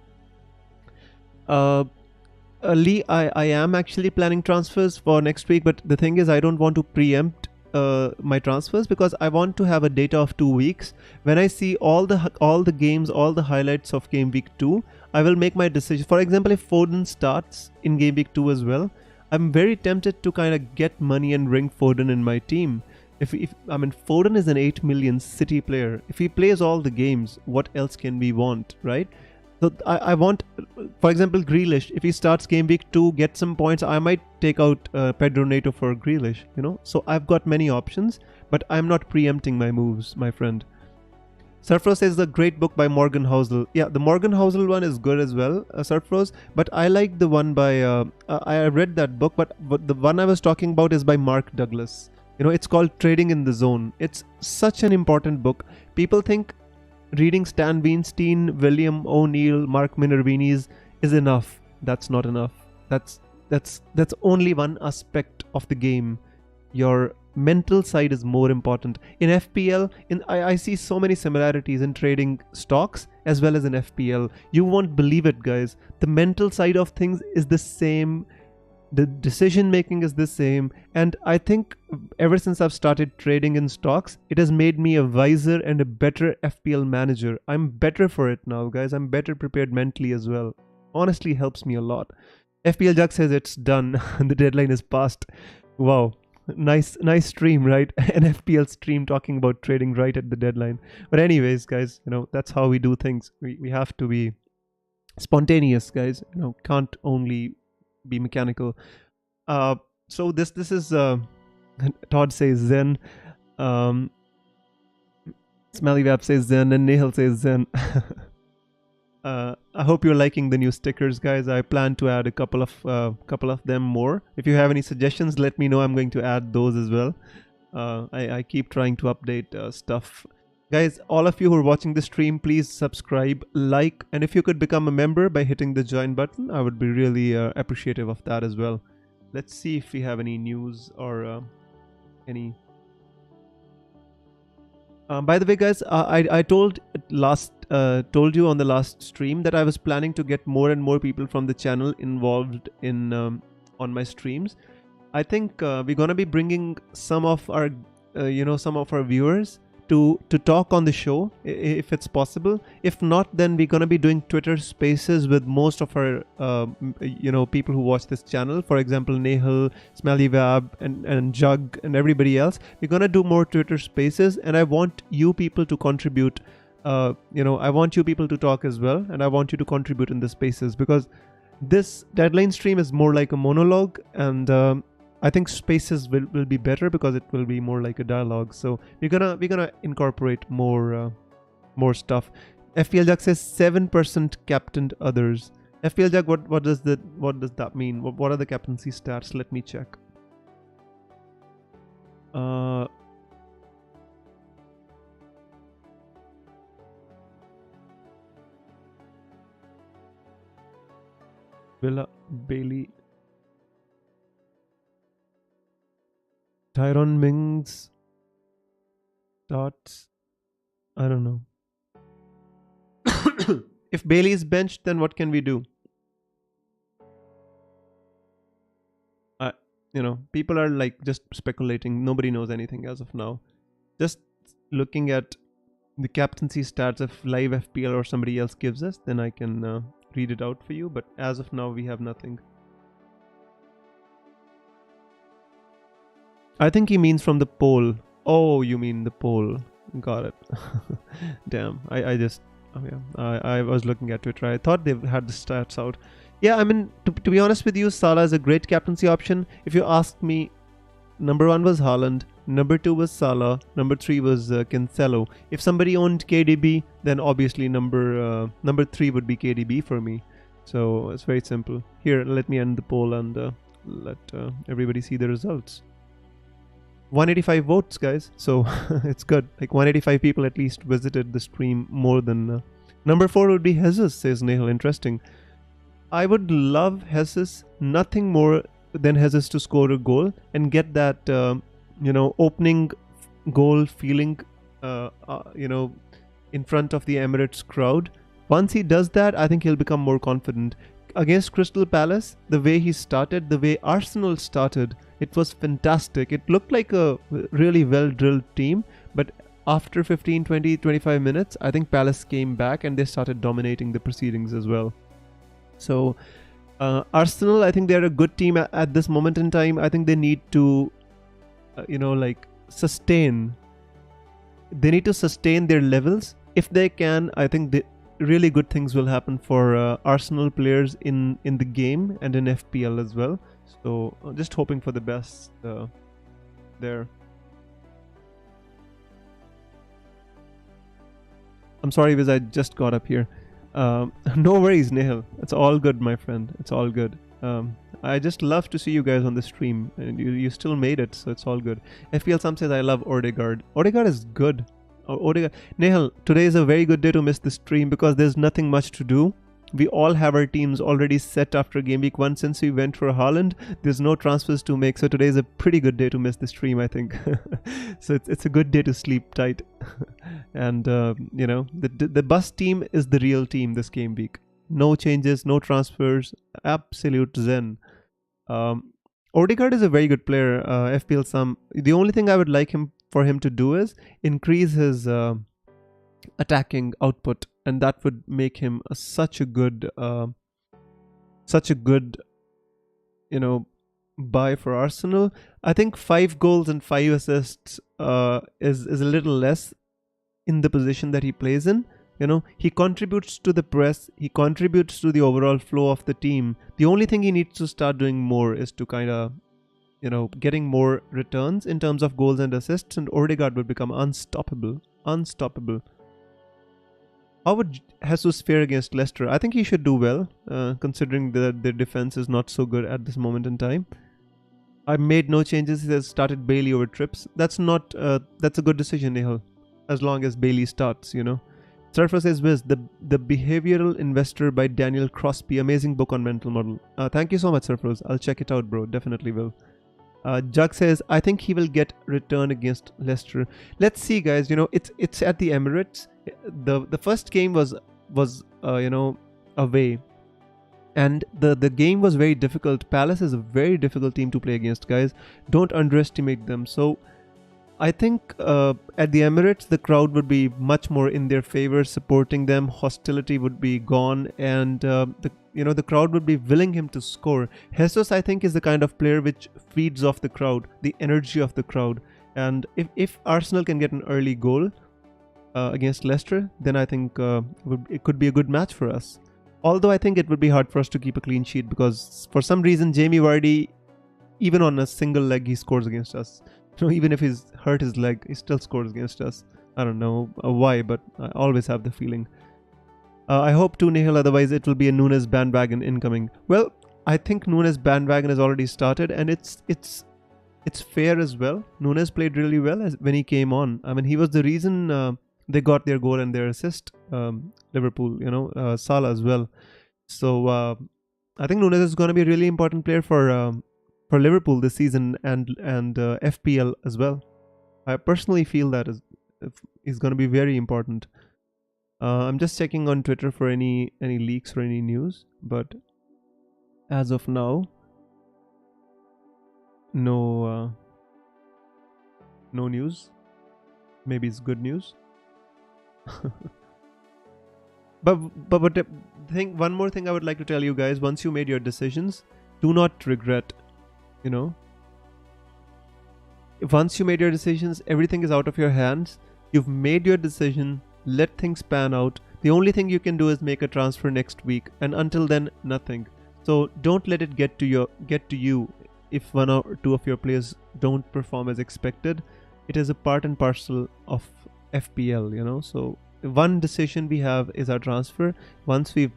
Lee, I am actually planning transfers for next week, but the thing is, I don't want to preempt my transfers because I want to have a data of 2 weeks. When I see all the games, all the highlights of Game Week 2, I will make my decision. For example, if Foden starts in Game Week 2 as well, I'm very tempted to kind of get money and bring Foden in my team. Foden is an 8 million City player. If he plays all the games, what else can we want, right? So I want, for example, Grealish. If he starts Game Week 2, get some points, I might take out Pedro Neto for Grealish, So I've got many options, but I'm not preempting my moves, my friend. Surfrose says the great book by Morgan Housel. Yeah, the Morgan Housel one is good as well, Surfrose. But I like the one by, I read that book, but the one I was talking about is by Mark Douglas. It's called Trading in the Zone. It's such an important book. People think reading Stan Weinstein, William O'Neill, Mark Minervini's is enough. That's not enough. That's only one aspect of the game. Your mental side is more important. In FPL, I see so many similarities in trading stocks as well as in FPL. You won't believe it, guys. The mental side of things is the same. The decision making is the same, and I think ever since I've started trading in stocks, it has made me a wiser and a better FPL manager. I'm better for it now, guys. I'm better prepared mentally as well. Honestly, helps me a lot. FPL Jack says it's done and the deadline is passed. Wow, nice stream, right? An FPL stream talking about trading right at the deadline. But anyways, guys, that's how we do things. We have to be spontaneous, guys. Can't only be mechanical. So this is Todd says Zen, Smelly Web says Zen, and Nehal says Zen. I hope you're liking the new stickers, guys. I plan to add a couple of them more. If you have any suggestions, let me know. I'm going to add those as well. I keep trying to update stuff. Guys, all of you who are watching the stream, please subscribe, like, and if you could become a member by hitting the join button, I would be really appreciative of that as well. Let's see if we have any news or any... by the way, guys, I told you on the last stream that I was planning to get more and more people from the channel involved in on my streams. I think we're gonna be bringing some of our viewers to talk on the show if it's possible. If not, then we're gonna be doing Twitter Spaces with most of our people who watch this channel. For example, Nehal, Smelly Wab, and Jug, and everybody else. We're gonna do more Twitter Spaces, and I want you people to contribute. I want you people to talk as well, and I want you to contribute in the spaces, because this deadline stream is more like a monologue, and I think spaces will be better because it will be more like a dialogue. So we're gonna incorporate more stuff. FPL Jack says 7% captained others. FPL Jack, what does that mean? What are the captaincy stats? Let me check. Villa, Bailey, Tyrone Mings, Dots. I don't know. If Bailey is benched, then what can we do? People are like just speculating. Nobody knows anything as of now. Just looking at the captaincy stats, if live FPL or somebody else gives us, then I can read it out for you. But as of now, we have nothing. I think he means from the poll. Oh, you mean the poll. Got it. Damn. I was looking at Twitter. I thought they had the stats out. Yeah, I mean, to be honest with you, Salah is a great captaincy option. If you asked me, number 1 was Haaland, number 2 was Salah, number 3 was Cancelo. If somebody owned KDB, then obviously number 3 would be KDB for me. So it's very simple. Here, let me end the poll and let everybody see the results. 185 votes, guys. So it's good. Like 185 people at least visited the stream more than... Number 4 would be Jesus, says Nehal. Interesting. I would love Jesus, nothing more than Jesus to score a goal and get that, opening goal feeling, in front of the Emirates crowd. Once he does that, I think he'll become more confident. Against Crystal Palace, the way he started, the way Arsenal started, it was fantastic. It looked like a really well-drilled team, but after 15, 20, 25 minutes, I think Palace came back and they started dominating the proceedings as well. So Arsenal, I think they're a good team at this moment in time. I think they need to, sustain. They need to sustain their levels. If they can, I think really good things will happen for Arsenal players in the game and in FPL as well. So just hoping for the best there. I'm sorry, Viz, I just got up here. No worries, Nehal. It's all good, my friend. It's all good. I just love to see you guys on the stream, and you still made it, so it's all good. FPL Sam says I love Odegaard. Odegaard is good. Odegaard. Nehal, today is a very good day to miss the stream because there's nothing much to do. We all have our teams already set after game week 1 since we went for Haaland. There's no transfers to make, so today is a pretty good day to miss the stream, I think. So it's a good day to sleep tight. And, the bus team is the real team this game week. No changes, no transfers, absolute zen. Odegaard is a very good player, FPL Sam. The only thing I would like for him to do is increase his attacking output, and that would make him such a good buy for Arsenal. I think 5 goals and 5 assists is a little less in the position that he plays in. He contributes to the press, he contributes to the overall flow of the team. The only thing he needs to start doing more is to kind of getting more returns in terms of goals and assists, and Odegaard would become unstoppable. How would Jesus fare against Leicester? I think he should do well, considering that their defense is not so good at this moment in time. I made no changes. He has started Bailey over Trips. That's a good decision, Nehal, as long as Bailey starts, Surfer says, Wiz, the Behavioral Investor by Daniel Crosby. Amazing book on mental model. Thank you so much, Surfer. I'll check it out, bro. Definitely will. Jug says, I think he will get return against Leicester. Let's see, guys. It's at the Emirates. The first game was away, and the game was very difficult. Palace is a very difficult team to play against, guys. Don't underestimate them. So I think at the Emirates, the crowd would be much more in their favor, supporting them. Hostility would be gone, and the crowd would be willing him to score. Jesus, I think, is the kind of player which feeds off the crowd, the energy of the crowd. And if Arsenal can get an early goal against Leicester, then I think it could be a good match for us. Although I think it would be hard for us to keep a clean sheet because for some reason Jamie Vardy even on a single leg, he scores against us. Even if he's hurt his leg, he still scores against us. I don't know why, but I always have the feeling. I hope 2-0, otherwise it will be a Nunes bandwagon incoming. Well, I think Nunes bandwagon has already started, and it's fair as well. Nunes played really well when he came on. I mean, he was the reason they got their goal and their assist. Liverpool, Salah as well. So I think Nunes is going to be a really important player for Liverpool this season and FPL as well. I personally feel that is going to be very important. I'm just checking on Twitter for any leaks or any news, but as of now, no news. Maybe it's good news. but one more thing I would like to tell you guys: once you made your decisions, do not regret. Once you made your decisions, everything is out of your hands. You've made your decision. Let things pan out. The only thing you can do is make a transfer next week, and until then, nothing. So don't let it get to you if one or two of your players don't perform as expected. It is a part and parcel of FPL, So one decision we have is our transfer. Once the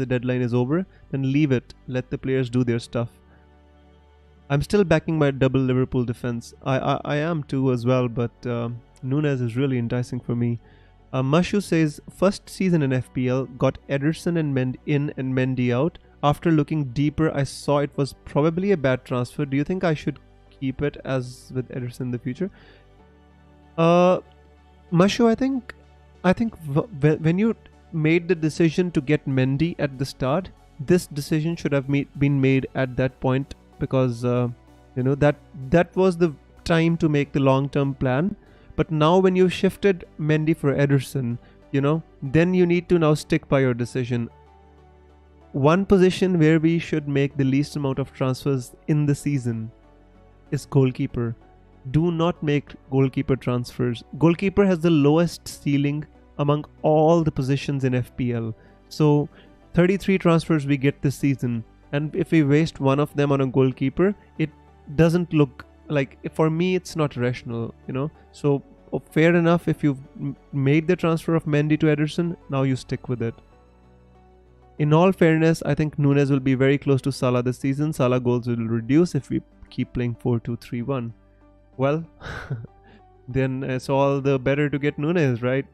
deadline is over, then leave it. Let the players do their stuff. I'm still backing my double Liverpool defense. I am too as well, but Nunes is really enticing for me. Mashu says, first season in FPL, got Ederson and Mendy out. After looking deeper, I saw it was probably a bad transfer. Do you think I should keep it as with Ederson in the future? Mashu, I think when you made the decision to get Mendy at the start, this decision should have been made at that point, because that was the time to make the long-term plan. But now when you shifted Mendy for Ederson, then you need to now stick by your decision. One position where we should make the least amount of transfers in the season is goalkeeper. Do not make goalkeeper transfers. Goalkeeper has the lowest ceiling among all the positions in FPL. So 33 transfers we get this season, and if we waste one of them on a goalkeeper, it doesn't look like, for me, it's not rational, So fair enough, if you've made the transfer of Mendy to Ederson, now you stick with it. In all fairness, I think Nunes will be very close to Salah this season. Salah goals will reduce if we keep playing 4-2-3-1. Well, then it's all the better to get Nunes, right?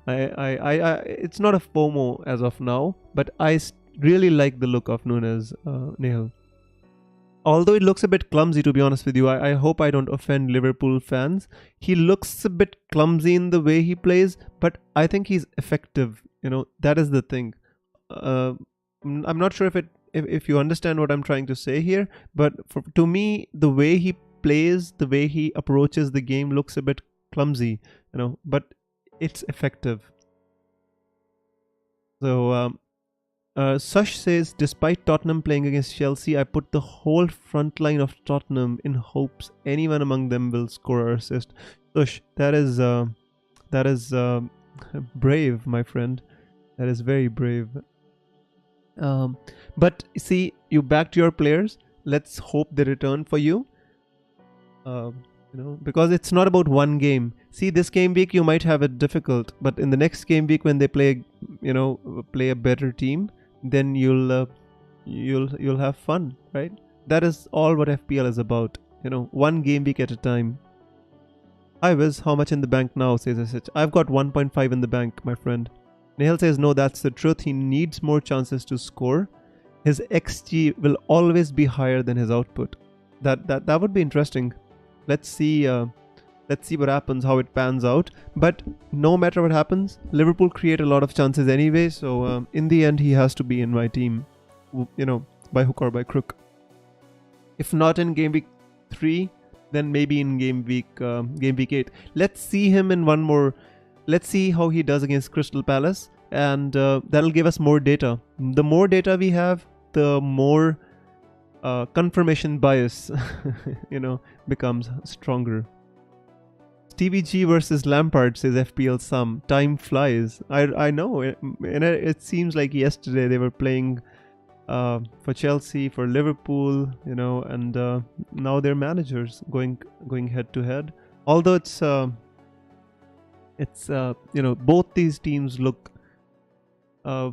It's not a FOMO as of now, but I really like the look of Nunes, Nehal. Although it looks a bit clumsy, to be honest with you, I hope I don't offend Liverpool fans. He looks a bit clumsy in the way he plays, but I think he's effective. That is the thing. I'm not sure if you understand what I'm trying to say here, but to me, the way he plays, the way he approaches the game looks a bit clumsy, but it's effective. So, Sush says, despite Tottenham playing against Chelsea, I put the whole front line of Tottenham in hopes anyone among them will score or assist. Sush, that is brave, my friend. That is very brave. But see, you backed your players. Let's hope they return for you. Because it's not about one game. See, this game week you might have it difficult, but in the next game week when they play a better team, then you'll have fun, right? That is all what FPL is about. One game week at a time. Hi Wiz, how much in the bank now? Says SH. I've got 1.5 in the bank, my friend. Nehal says, no, that's the truth. He needs more chances to score. His XG will always be higher than his output. That would be interesting. Let's see what happens, how it pans out. But no matter what happens, Liverpool create a lot of chances anyway. So in the end, he has to be in my team, by hook or by crook. If not in game week 3, then maybe in game week 8. Let's see him in one more. Let's see how he does against Crystal Palace, and that'll give us more data. The more data we have, the more confirmation bias, becomes stronger. Stevie G versus Lampard, says FPL Sum. Time flies. I know, and it seems like yesterday they were playing for Chelsea, for Liverpool, and now their managers going head to head. Although it's both these teams look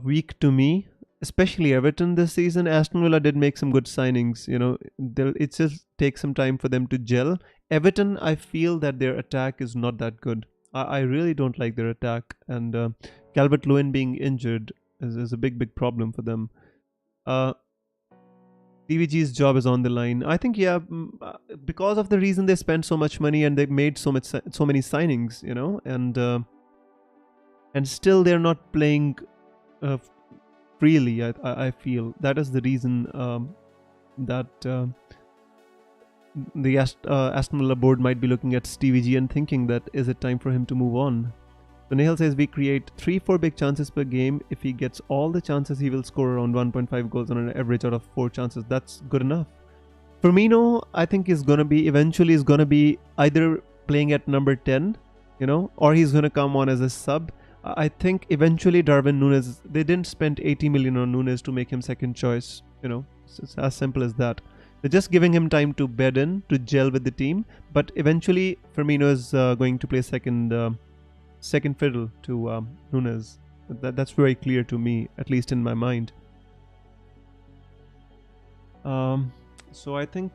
weak to me, especially Everton this season. Aston Villa did make some good signings. It just takes some time for them to gel. Everton, I feel that their attack is not that good. I really don't like their attack, and Calvert-Lewin being injured is a big problem for them. DVG's job is on the line. I think, because of the reason they spent so much money and they made so many signings, and still they're not playing freely. I feel that is the reason that the Aston Villa board might be looking at Stevie G and thinking that is it time for him to move on. So Nihal says we create 3-4 big chances per game. If he gets all the chances, he will score around 1.5 goals on an average out of 4 chances. That's good enough. Firmino, I think eventually is gonna be either playing at number 10, or he's gonna come on as a sub. I think eventually Darwin Núñez, they didn't spend 80 million on Núñez to make him second choice. It's as simple as that. They're just giving him time to bed in, to gel with the team. But eventually Firmino is going to play second fiddle to Núñez. That's very clear to me, at least in my mind. So I think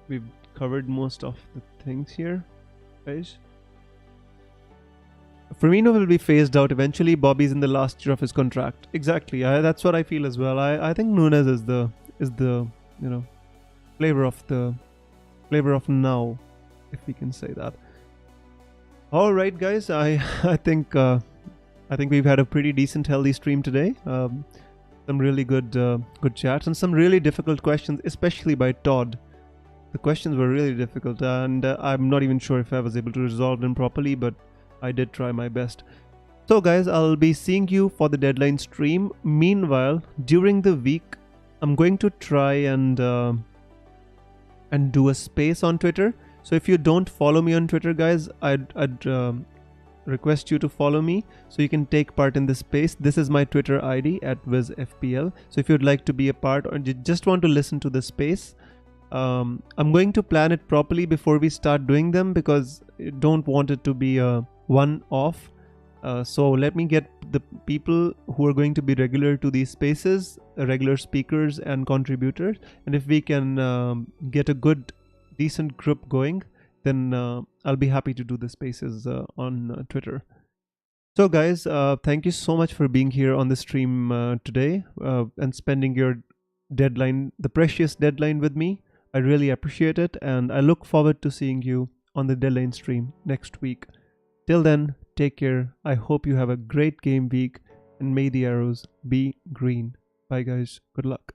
we've covered most of the things here, guys. Firmino will be phased out eventually. Bobby's in the last year of his contract. Exactly. That's what I feel as well. I think Núñez is the flavor of now, if we can say that. All right, guys. I think we've had a pretty decent, healthy stream today. Some really good chats and some really difficult questions, especially by Todd. The questions were really difficult, and I'm not even sure if I was able to resolve them properly, but I did try my best. So guys, I'll be seeing you for the deadline stream. Meanwhile, during the week, I'm going to try and do a space on Twitter. So if you don't follow me on Twitter, guys, I'd request you to follow me so you can take part in the space. This is my Twitter ID @WizFPL. So if you'd like to be a part or you just want to listen to the space, I'm going to plan it properly before we start doing them, because I don't want it to be a one-off. So let me get the people who are going to be regular to these spaces, regular speakers and contributors, and if we can get a good, decent group going, then I'll be happy to do the spaces on Twitter. So guys, thank you so much for being here on the stream today and spending your deadline, the precious deadline, with me. I really appreciate it, and I look forward to seeing you on the deadline stream next week. Till then, take care. I hope you have a great game week, and may the arrows be green. Bye guys. Good luck.